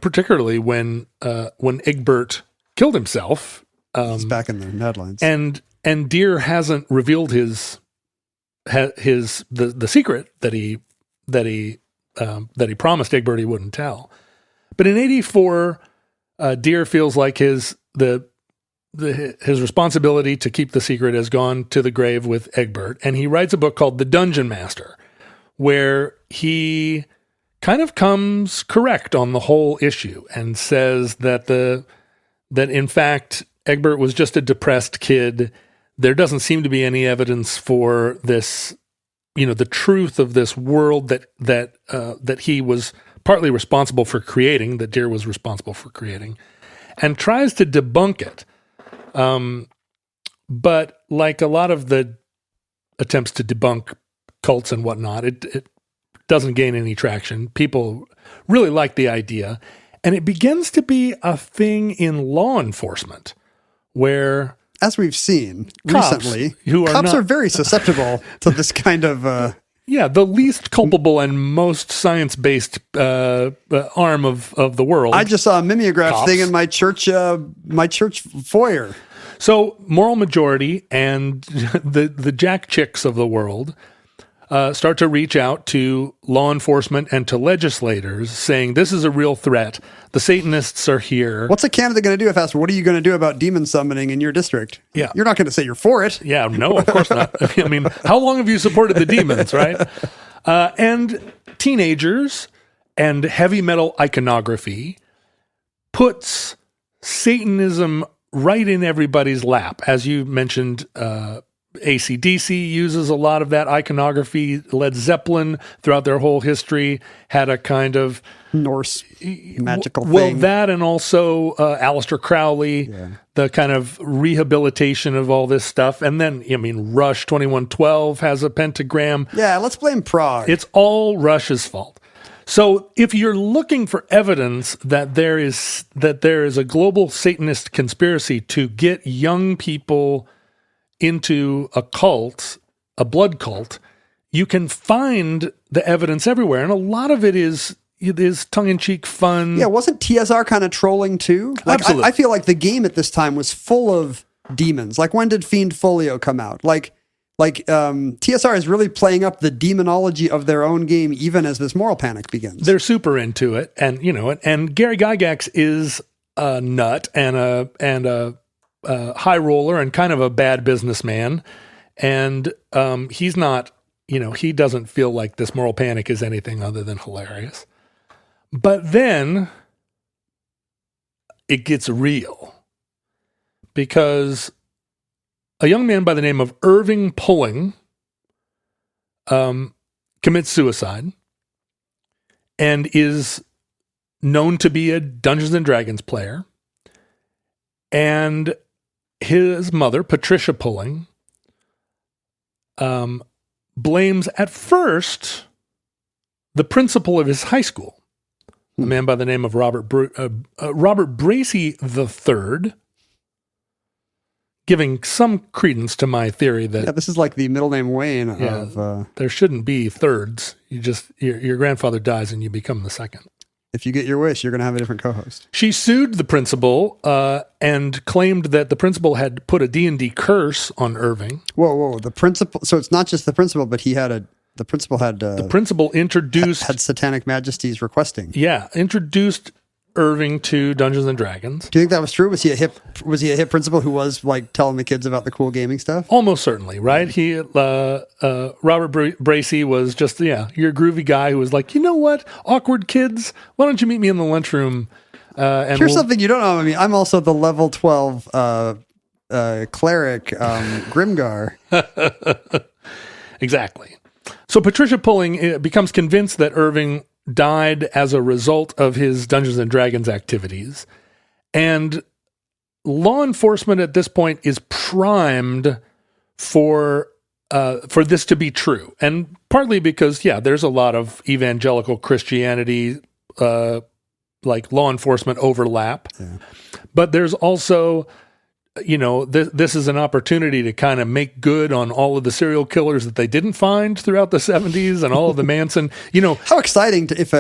particularly when Egbert killed himself. He's back in the headlines. And Deere hasn't revealed the secret that he promised Egbert he wouldn't tell. But in 84, Deere feels like his responsibility to keep the secret has gone to the grave with Egbert, and he writes a book called The Dungeon Master, where he kind of comes correct on the whole issue and says that in fact Egbert was just a depressed kid. There doesn't seem to be any evidence for this, the truth of this world that he was partly responsible for creating, that Deere was responsible for creating, and tries to debunk it. But like a lot of the attempts to debunk cults and whatnot, it doesn't gain any traction. People really like the idea, and it begins to be a thing in law enforcement where, as we've seen cops recently, cops are very susceptible to this kind of. The least culpable and most science-based arm of the world. I just saw a mimeograph thing in my church foyer. So, moral majority and the jack chicks of the world start to reach out to law enforcement and to legislators saying, this is a real threat. The Satanists are here. What's a candidate going to do if asked, what are you going to do about demon summoning in your district? Yeah. You're not going to say you're for it. Yeah, no, of course not. I mean, how long have you supported the demons, right? And teenagers and heavy metal iconography puts Satanism right in everybody's lap. As you mentioned, AC/DC uses a lot of that iconography. Led Zeppelin, throughout their whole history, had a kind of Norse magical well, thing. that and also Aleister Crowley, the kind of rehabilitation of all this stuff. And then, I mean, Rush 2112 has a pentagram. Yeah, let's blame Prague. It's all Rush's fault. So if you're looking for evidence that there is a global Satanist conspiracy to get young people into a cult, a blood cult, you can find the evidence everywhere. And a lot of it is tongue-in-cheek fun. Yeah, wasn't TSR kind of trolling too? Like, Absolutely. I feel like the game at this time was full of demons. Like, when did Fiend Folio come out? Like TSR is really playing up the demonology of their own game, even as this moral panic begins. They're super into it, and and Gary Gygax is a nut and a high roller and kind of a bad businessman, and he's not. He doesn't feel like this moral panic is anything other than hilarious. But then it gets real, because a young man by the name of Irving Pulling commits suicide and is known to be a Dungeons & Dragons player. And his mother, Patricia Pulling, blames at first the principal of his high school, a man by the name of Robert Bracey III, giving some credence to my theory that this is like the middle name Wayne of... there shouldn't be thirds. You just your grandfather dies and you become the second. If you get your wish, you're going to have a different co-host. She sued the principal and claimed that the principal had put a D&D curse on Irving. Whoa! The principal. So it's not just the principal, but the principal had introduced had Satanic Majesties requesting. Yeah, introduced Irving to Dungeons and Dragons. Do you think that was true? Was he a hip principal who was like telling the kids about the cool gaming stuff? Almost certainly, right? He Robert Bracey was just your groovy guy who was like, you know what, awkward kids, why don't you meet me in the lunchroom? And here's something you don't know. I mean, I'm also the level 12 cleric Grimgar. Exactly. So Patricia Pulling becomes convinced that Irving died as a result of his Dungeons and Dragons activities, and law enforcement at this point is primed for this to be true, and partly because there's a lot of evangelical Christianity like law enforcement overlap, but there's also this is an opportunity to kind of make good on all of the serial killers that they didn't find throughout the 70s and all of the Manson, How exciting if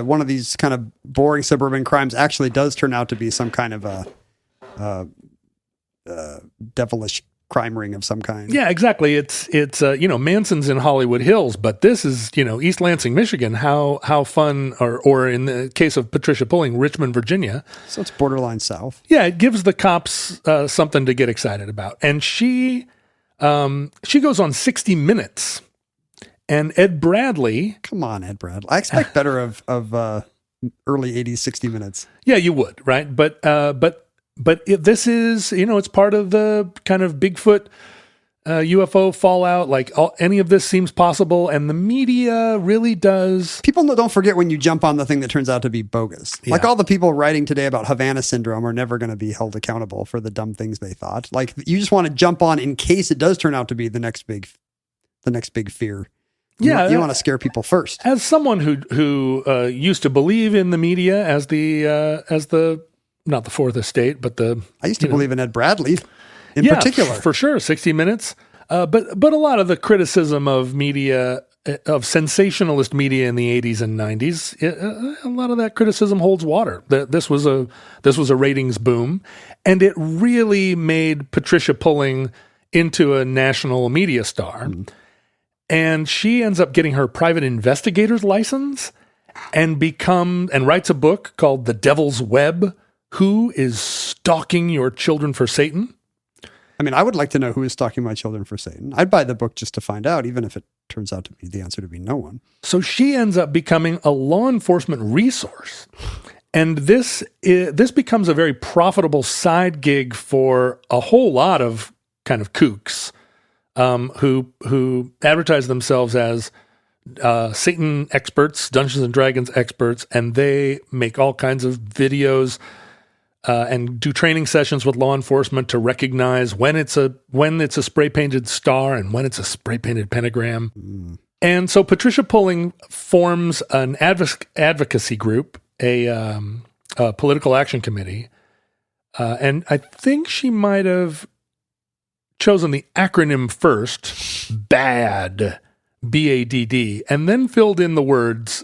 one of these kind of boring suburban crimes actually does turn out to be some kind of a devilish crime ring of some kind. Yeah, exactly. It's Manson's in Hollywood Hills, but this is, East Lansing, Michigan. How fun, or in the case of Patricia Pulling, Richmond, Virginia. So it's borderline south. Yeah, it gives the cops something to get excited about. And she goes on 60 Minutes, and Ed Bradley. Come on, Ed Bradley. I expect better of early 80s 60 Minutes. Yeah, you would, right? But this is, it's part of the kind of Bigfoot UFO fallout. Like any of this seems possible, and the media really does. People don't forget when you jump on the thing that turns out to be bogus. Yeah. Like all the people writing today about Havana syndrome are never going to be held accountable for the dumb things they thought. Like you just want to jump on in case it does turn out to be the next big fear. You want to scare people first. As someone who used to believe in the media as the not the Fourth Estate, but I used to believe in Ed Bradley in particular. For sure, 60 Minutes. But a lot of the criticism of media, of sensationalist media in the 80s and 90s, a lot of that criticism holds water. This was a ratings boom, and it really made Patricia Pulling into a national media star. Mm. And she ends up getting her private investigator's license and writes a book called The Devil's Web: Who is Stalking Your Children for Satan? I mean, I would like to know who is stalking my children for Satan. I'd buy the book just to find out, even if it turns out to be the answer to be no one. So she ends up becoming a law enforcement resource. And this becomes a very profitable side gig for a whole lot of kind of kooks who advertise themselves as Satan experts, Dungeons and Dragons experts, and they make all kinds of videos and do training sessions with law enforcement to recognize when it's a spray painted star and when it's a spray painted pentagram. Mm. And so Patricia Pulling forms an advocacy group, a political action committee, and I think she might have chosen the acronym first, BADD, BADD, and then filled in the words,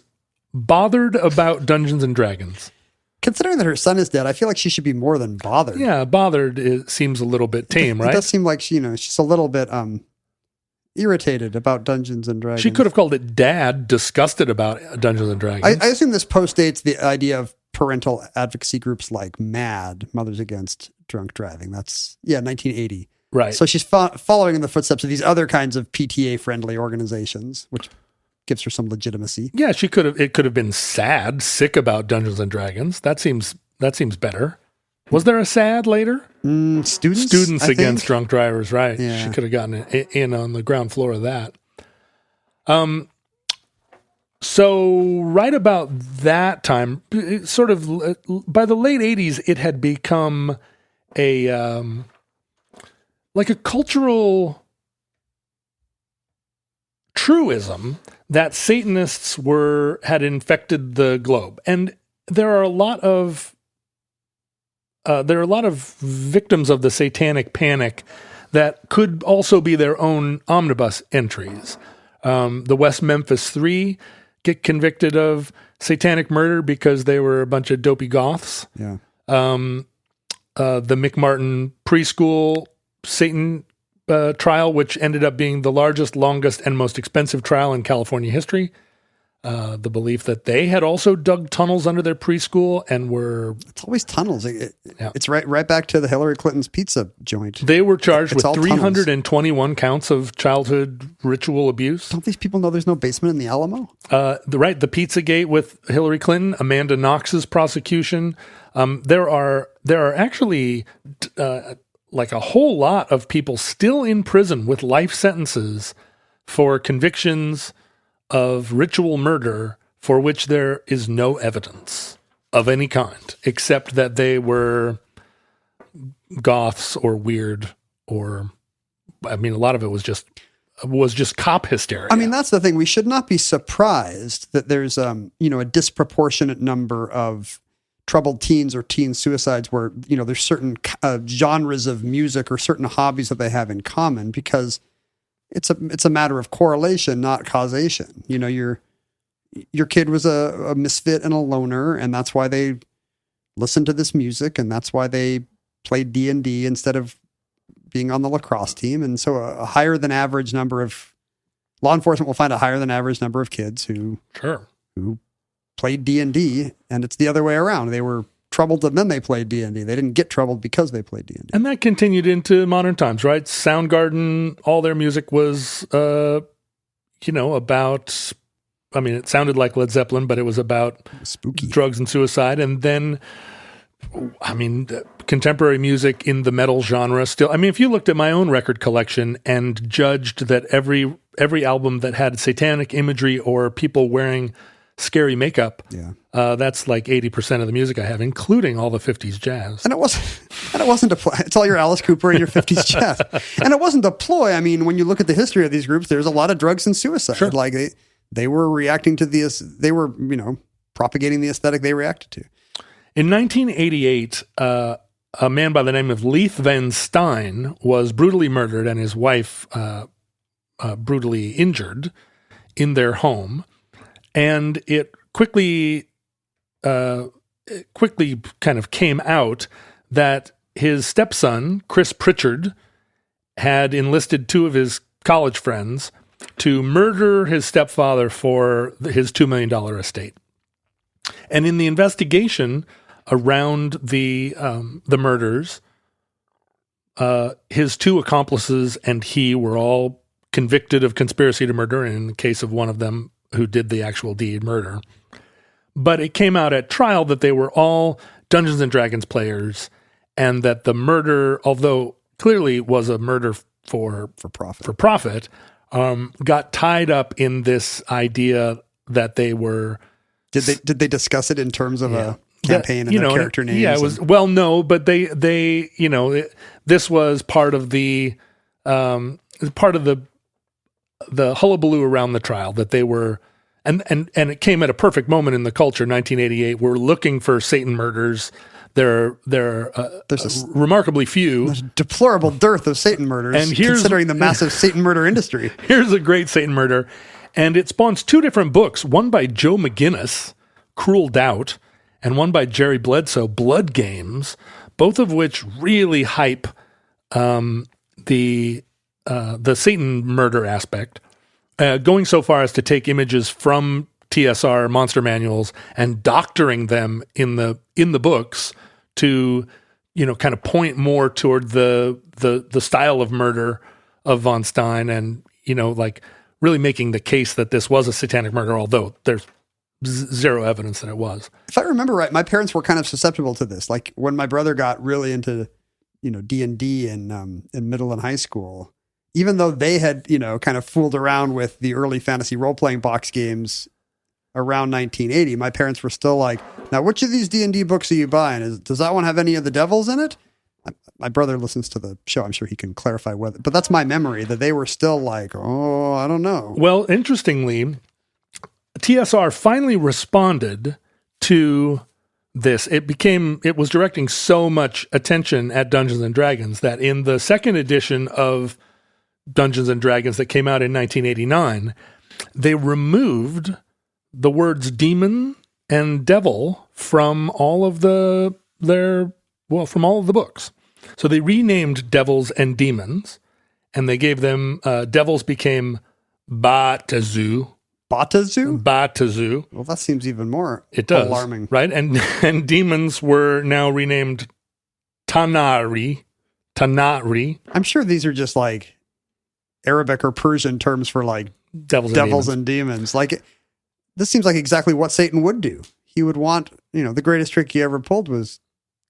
bothered about Dungeons and Dragons. Considering that her son is dead, I feel like she should be more than bothered. Yeah, bothered seems a little bit tame, right? It does seem like she's a little bit irritated about Dungeons and Dragons. She could have called it Dad, disgusted about Dungeons and Dragons. I assume this postdates the idea of parental advocacy groups like MAD, Mothers Against Drunk Driving. That's 1980. Right. So she's following in the footsteps of these other kinds of PTA-friendly organizations, which gives her some legitimacy. Yeah, it could have been SAD, sick about Dungeons and Dragons. That seems better. Was there a SAD later? Students Against Drunk Drivers, right. Yeah. She could have gotten in on the ground floor of that. So right about that time, sort of by the late 80s, it had become a like a cultural truism that Satanists had infected the globe, and there are a lot of victims of the satanic panic that could also be their own omnibus entries. The West Memphis Three get convicted of satanic murder because they were a bunch of dopey goths. Yeah. The McMartin preschool Satan trial, which ended up being the largest, longest, and most expensive trial in California history. The belief that they had also dug tunnels under their preschool and were... It's always tunnels. It's right back to the Hillary Clinton's pizza joint. They were charged with 321 counts of childhood ritual abuse. Don't these people know there's no basement in the Alamo? The Pizzagate with Hillary Clinton, Amanda Knox's prosecution. There are actually like a whole lot of people still in prison with life sentences for convictions of ritual murder for which there is no evidence of any kind, except that they were goths or weird, or, I mean, a lot of it was just cop hysteria. I mean, that's the thing. We should not be surprised that there's, a disproportionate number of troubled teens or teen suicides where, there's certain genres of music or certain hobbies that they have in common, because it's a matter of correlation, not causation. Your kid was a misfit and a loner, and that's why they listened to this music, and that's why they played D&D instead of being on the lacrosse team. And so a higher than average number of law enforcement will find a higher than average number of kids who played D&D, and it's the other way around. They were troubled and then they played D&D. They didn't get troubled because they played D&D. And that continued into modern times, right? Soundgarden, all their music was, about, I mean, it sounded like Led Zeppelin, but it was about spooky drugs and suicide. And then, I mean, contemporary music in the metal genre still, I mean, if you looked at my own record collection and judged that every album that had satanic imagery or people wearing scary makeup, that's like 80% of the music I have, including all the 50s jazz. And it wasn't a ploy. It's all your Alice Cooper and your 50s jazz. And it wasn't a ploy. I mean, when you look at the history of these groups, there's a lot of drugs and suicide. Sure. Like they were reacting to they were, propagating the aesthetic they reacted to. In 1988, a man by the name of Leith Van Stein was brutally murdered and his wife brutally injured in their home. And it quickly kind of came out that his stepson, Chris Pritchard, had enlisted two of his college friends to murder his stepfather for his $2 million estate. And in the investigation around the murders, his two accomplices and he were all convicted of conspiracy to murder, in the case of one of them who did the actual deed, murder. But it came out at trial that they were all Dungeons and Dragons players, and that the murder, although clearly was a murder for profit, got tied up in this idea that they were. Did they discuss it in terms of a campaign and their character names? Yeah, it was. Well, no, but they this was part of the hullabaloo around the trial, that they were, and it came at a perfect moment in the culture. 1988, we're looking for Satan murders. There's remarkably few. There's a deplorable dearth of Satan murders, and considering the massive Satan murder industry. Here's a great Satan murder, and it spawns two different books, one by Joe McGinnis, Cruel Doubt, and one by Jerry Bledsoe, Blood Games, both of which really hype the Satan murder aspect, going so far as to take images from TSR monster manuals and doctoring them in the books to, kind of point more toward the style of murder of von Stein, and, like really making the case that this was a satanic murder, although there's zero evidence that it was. If I remember right, my parents were kind of susceptible to this. Like when my brother got really into, D&D in middle and high school, even though they had, kind of fooled around with the early fantasy role-playing box games around 1980, my parents were still like, now, which of these D&D books are you buying? Does that one have any of the devils in it? My brother listens to the show. I'm sure he can clarify whether, but that's my memory, that they were still like, oh, I don't know. Well, interestingly, TSR finally responded to this. It was directing so much attention at Dungeons and Dragons that in the second edition of Dungeons and Dragons that came out in 1989, they removed the words demon and devil from all of the books. So they renamed devils and demons, and they gave them, devils became Batazu. Batazu. Well, that seems even more alarming. Right? And demons were now renamed Tanari. I'm sure these are just like Arabic or Persian terms for like devils and demons. Like, this seems like exactly what Satan would do. He would want, the greatest trick he ever pulled was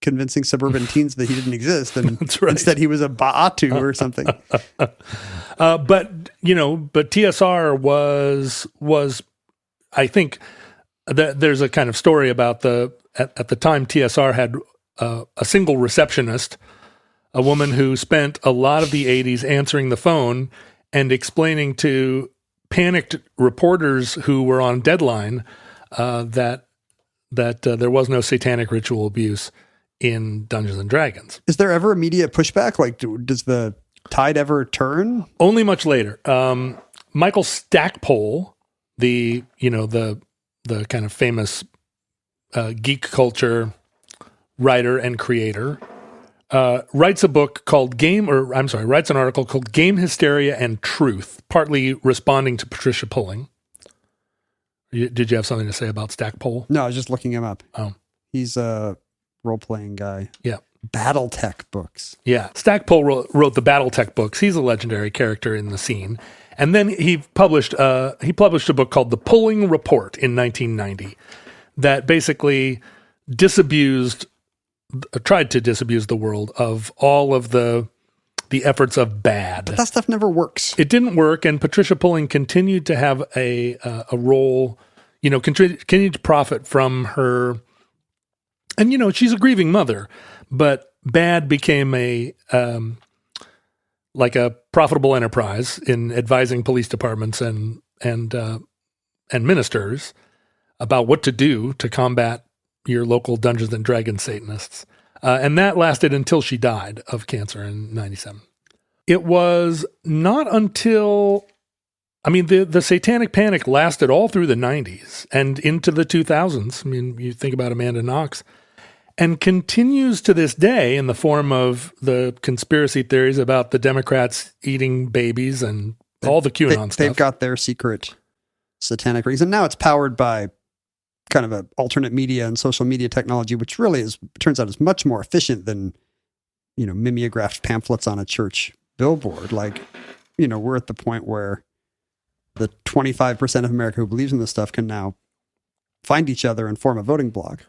convincing suburban teens that he didn't exist, and instead he was a Ba'atu or something. But TSR was I think that there's a kind of story about at the time TSR had a single receptionist, a woman who spent a lot of the 80s answering the phone and explaining to panicked reporters who were on deadline that there was no satanic ritual abuse in Dungeons and Dragons. Is there ever immediate pushback? Like, does the tide ever turn? Only much later. Michael Stackpole, the kind of famous geek culture writer and creator, writes an article called Game Hysteria and Truth, partly responding to Patricia Pulling. Did you have something to say about Stackpole? No, I was just looking him up. Oh. He's a role-playing guy. Yeah. Battletech books. Yeah. Stackpole wrote the Battletech books. He's a legendary character in the scene. And then he published a book called The Pulling Report in 1990 that basically tried to disabuse the world of all of the efforts of bad. But that stuff never works. It didn't work, and Patricia Pulling continued to have a role, continued to profit from her. And, she's a grieving mother, but bad became a profitable enterprise in advising police departments and ministers about what to do to combat your local Dungeons and Dragons Satanists. And that lasted until she died of cancer in 1997. It was not until, the Satanic Panic lasted all through the 90s and into the 2000s. You think about Amanda Knox, and continues to this day in the form of the conspiracy theories about the Democrats eating babies and all the QAnon stuff. They've got their secret satanic rings, and now it's powered by kind of a alternate media and social media technology, which really turns out is much more efficient than, mimeographed pamphlets on a church billboard. Like, we're at the point where the 25% of America who believes in this stuff can now find each other and form a voting bloc.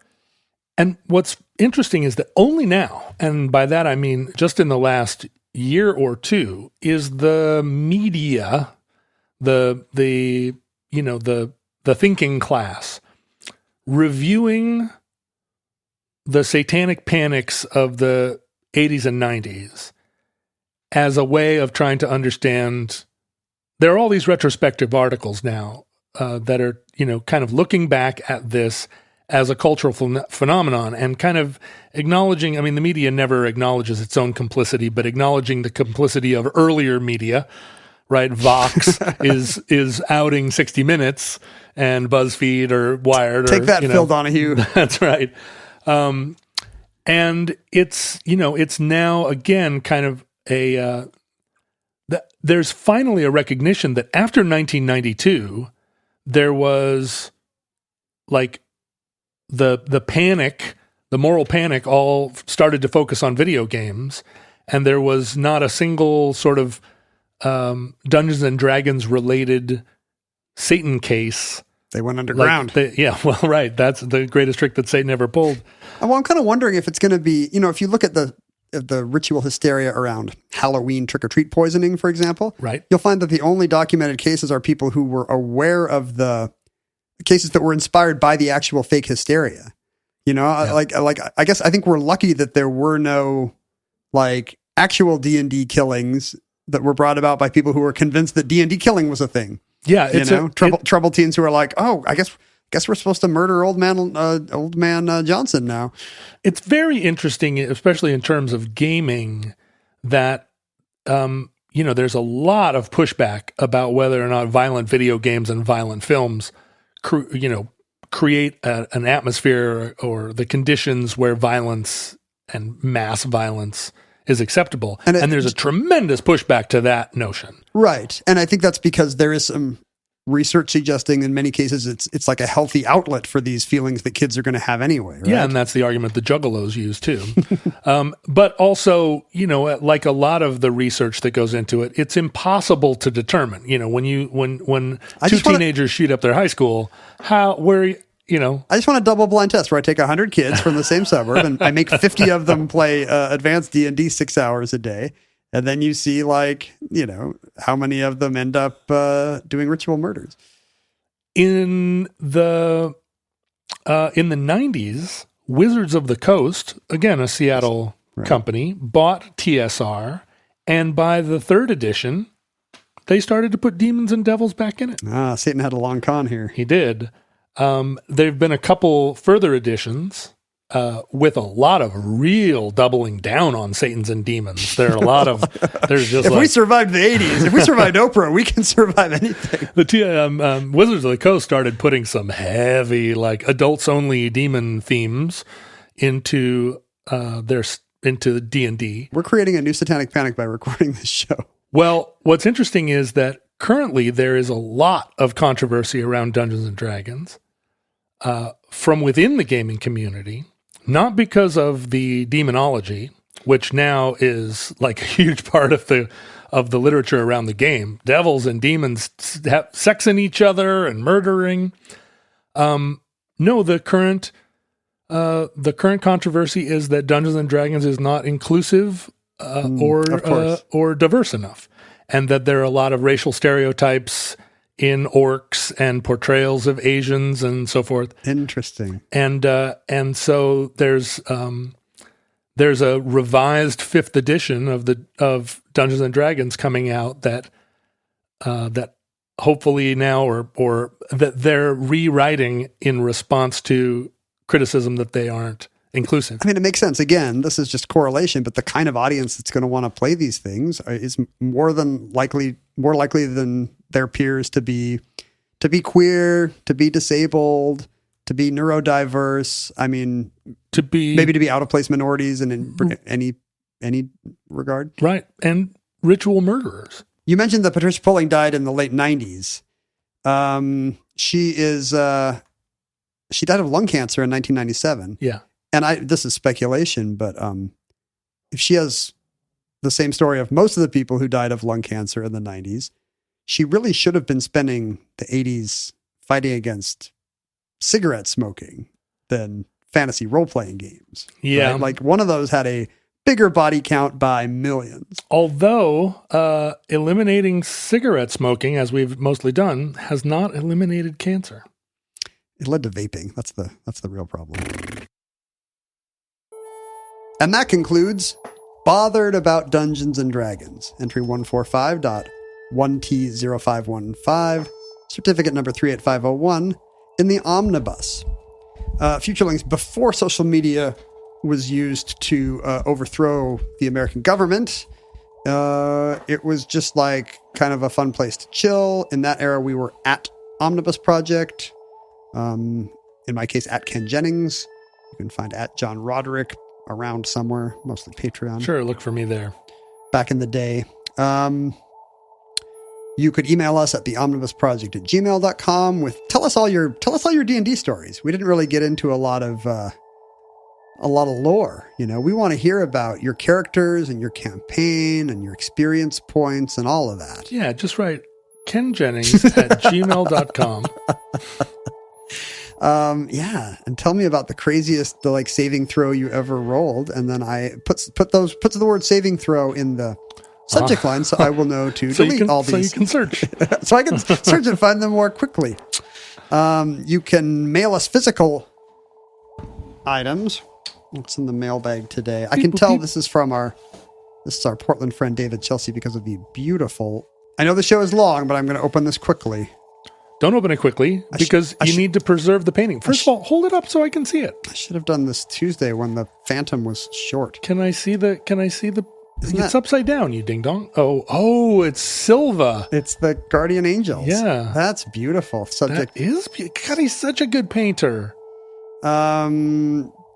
And what's interesting is that only now, and by that I mean just in the last year or two, is the media, the thinking class, reviewing the satanic panics of the 80s and 90s as a way of trying to understand. There are all these retrospective articles now that are, kind of looking back at this as a cultural phenomenon and kind of acknowledging, the media never acknowledges its own complicity, but acknowledging the complicity of earlier media, right? Vox is outing 60 Minutes and BuzzFeed or Wired. Take that, Phil Donahue. That's right. And it's now again kind of there's finally a recognition that after 1992, there was like the panic, the moral panic all started to focus on video games, and there was not a single sort of Dungeons and Dragons related Satan case. They went underground. Right. That's the greatest trick that Satan ever pulled. Well, I'm kind of wondering if it's going to be, if you look at the ritual hysteria around Halloween trick-or-treat poisoning, for example, right, you'll find that the only documented cases are people who were aware of the cases that were inspired by the actual fake hysteria. I guess I think we're lucky that there were no actual D&D killings that were brought about by people who were convinced that D&D killing was a thing. Yeah, trouble teens who are like, oh, I guess we're supposed to murder old man Johnson now. It's very interesting, especially in terms of gaming, that there's a lot of pushback about whether or not violent video games and violent films, create an atmosphere or the conditions where violence and mass violence is acceptable. And there's a tremendous pushback to that notion. Right. And I think that's because there is some research suggesting in many cases it's like a healthy outlet for these feelings that kids are going to have anyway. Right? Yeah, and that's the argument the juggalos use too. But also, like a lot of the research that goes into it, it's impossible to determine. When two teenagers shoot up their high school, I just want a double blind test where I take 100 kids from the same suburb and I make 50 of them play advanced D&D 6 hours a day. And then you see how many of them end up doing ritual murders. In the 90s, Wizards of the Coast, again, a Seattle company, bought TSR. And by the third edition, they started to put demons and devils back in it. Satan had a long con here. He did. There've been a couple further editions with a lot of real doubling down on Satans and demons. There's just if we survived the 80s, if we survived Oprah, we can survive anything. The Wizards of the Coast started putting some heavy, adults only demon themes into into D&D. We're creating a new satanic panic by recording this show. Well, what's interesting is that currently there is a lot of controversy around Dungeons and Dragons from within the gaming community, not because of the demonology, which now is a huge part of the literature around the game. Devils and demons have sexing each other and murdering. No, the current controversy is that Dungeons and Dragons is not inclusive or diverse enough, and that there are a lot of racial stereotypes in orcs and portrayals of Asians and so forth. Interesting. And so there's a revised 5th edition of Dungeons and Dragons coming out that hopefully now or that they're rewriting in response to criticism that they aren't inclusive. I mean, it makes sense. Again, this is just correlation, but the kind of audience that's going to want to play these things is more likely than their peers to be queer, to be disabled, to be neurodiverse. I mean, to be out of place minorities in any regard. Right. And ritual murderers. You mentioned that Patricia Poling died in the late 90s. She died of lung cancer in 1997. Yeah. And this is speculation, but if she has the same story of most of the people who died of lung cancer in the 90s. She really should have been spending the 80s fighting against cigarette smoking than fantasy role-playing games. Yeah. Right? Like one of those had a bigger body count by millions. Although eliminating cigarette smoking, as we've mostly done, has not eliminated cancer. It led to vaping. That's the real problem. And that concludes Bothered About Dungeons and Dragons. Entry 145.1T0515, certificate number 38501 in the omnibus. Futurelings, before social media was used to overthrow the American government, it was just like kind of a fun place to chill. In that era, we were at Omnibus Project. In my case, at Ken Jennings. You can find at John Roderick around somewhere, mostly Patreon. Sure, look for me there. Back in the day. You could email us at theomnibusproject@gmail.com with tell us all your D&D stories. We didn't really get into a lot of lore. You know, we want to hear about your characters and your campaign and your experience points and all of that. Yeah, just write Ken Jennings at gmail.com. Yeah, and tell me about the craziest saving throw you ever rolled, and then I puts the word saving throw in the subject line, so I will know to delete all these. So you can search. So I can search and find them more quickly. You can mail us physical items. What's in the mailbag today? I can tell this is our Portland friend David Chelsea because of the beautiful. I know the show is long, but I'm going to open this quickly. Don't open it quickly because you need to preserve the painting. First of all, hold it up so I can see it. I should have done this Tuesday when the Phantom was short. Can I see the? It's upside down, you ding dong. Oh, it's Silva. It's the Guardian Angels. Yeah, that's beautiful. Subject God, he's such a good painter.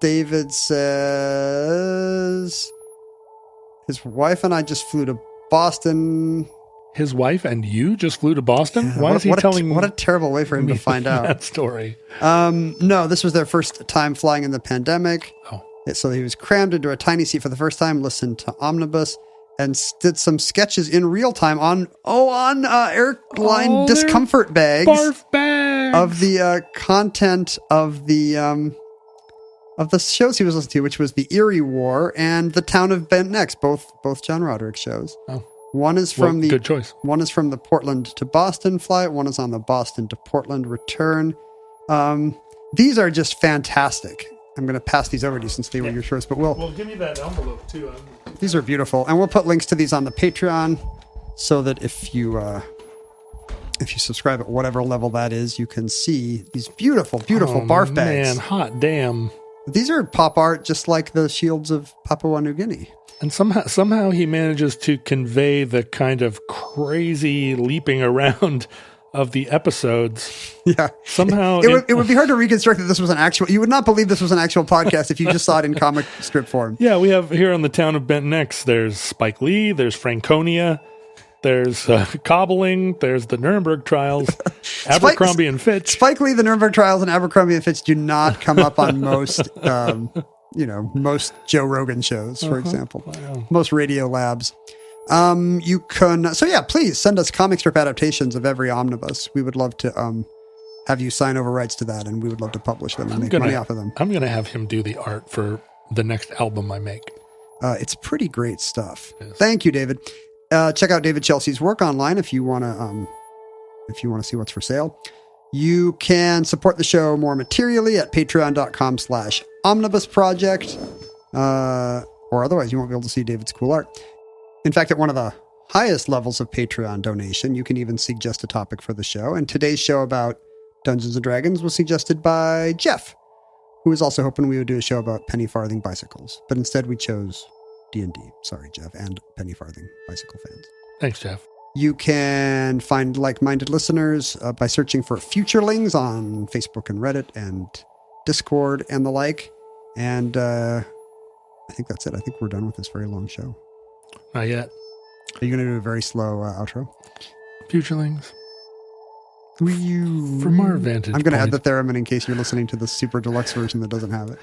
David says his wife and I just flew to Boston. His wife and you just flew to Boston? Yeah, Why is he telling me? What a terrible way for him to find out. That story. No, this was their first time flying in the pandemic. Oh. So he was crammed into a tiny seat for the first time, listened to Omnibus, and did some sketches in real time on airline discomfort bags. Barf bags. Of the content of the shows he was listening to, which was the Erie War and the Town of Bent Next, both John Roderick shows. Oh. One is from good choice. One is from the Portland to Boston flight. One is on the Boston to Portland return. These are just fantastic. I'm going to pass these over to you since they were your choice, but Well, give me that envelope too. These are beautiful, and we'll put links to these on the Patreon so that if you subscribe at whatever level that is, you can see these beautiful barf bags. Man, hot damn! These are pop art, just like the shields of Papua New Guinea. And somehow he manages to convey the kind of crazy leaping around of the episodes. Yeah. Somehow it would be hard to reconstruct that this was an actual. You would not believe this was an actual podcast if you just saw it in comic strip form. Yeah, we have here on the Town of Bent Next. There's Spike Lee. There's Franconia. There's Cobbling. There's the Nuremberg Trials. Abercrombie and Fitch. Spike Lee, the Nuremberg Trials, and Abercrombie and Fitch do not come up on most. Most Joe Rogan shows, for example, most Radio Labs. You can, please send us comic strip adaptations of every omnibus. We would love to have you sign over rights to that, and we would love to publish them and make money off of them. I'm going to have him do the art for the next album I make. It's pretty great stuff. Thank you, David. Check out David Chelsea's work online if you want to see what's for sale. You can support the show more materially at patreon.com/omnibusproject, or otherwise you won't be able to see David's cool art. In fact, at one of the highest levels of Patreon donation, you can even suggest a topic for the show. And today's show about Dungeons & Dragons was suggested by Jeff, who was also hoping we would do a show about penny farthing bicycles. But instead we chose D&D. Sorry, Jeff, and penny farthing bicycle fans. Thanks, Jeff. You can find like-minded listeners by searching for Futurelings on Facebook and Reddit and Discord and the like. And I think that's it. I think we're done with this very long show. Not yet. Are you going to do a very slow outro? Futurelings. From our vantage I'm going to add point, the theremin in case you're listening to the super deluxe version that doesn't have it.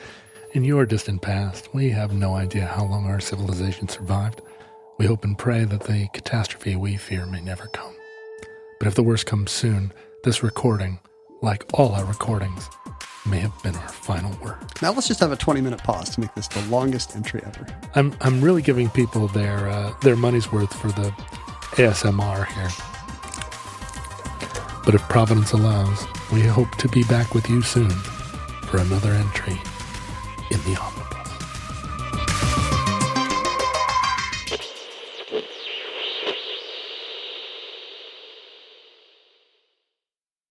in your distant past, we have no idea how long our civilization survived. We hope and pray that the catastrophe we fear may never come. But if the worst comes soon, this recording, like all our recordings, may have been our final word. Now let's just have a 20-minute pause to make this the longest entry ever. I'm really giving people their money's worth for the ASMR here. But if Providence allows, we hope to be back with you soon for another entry in the office.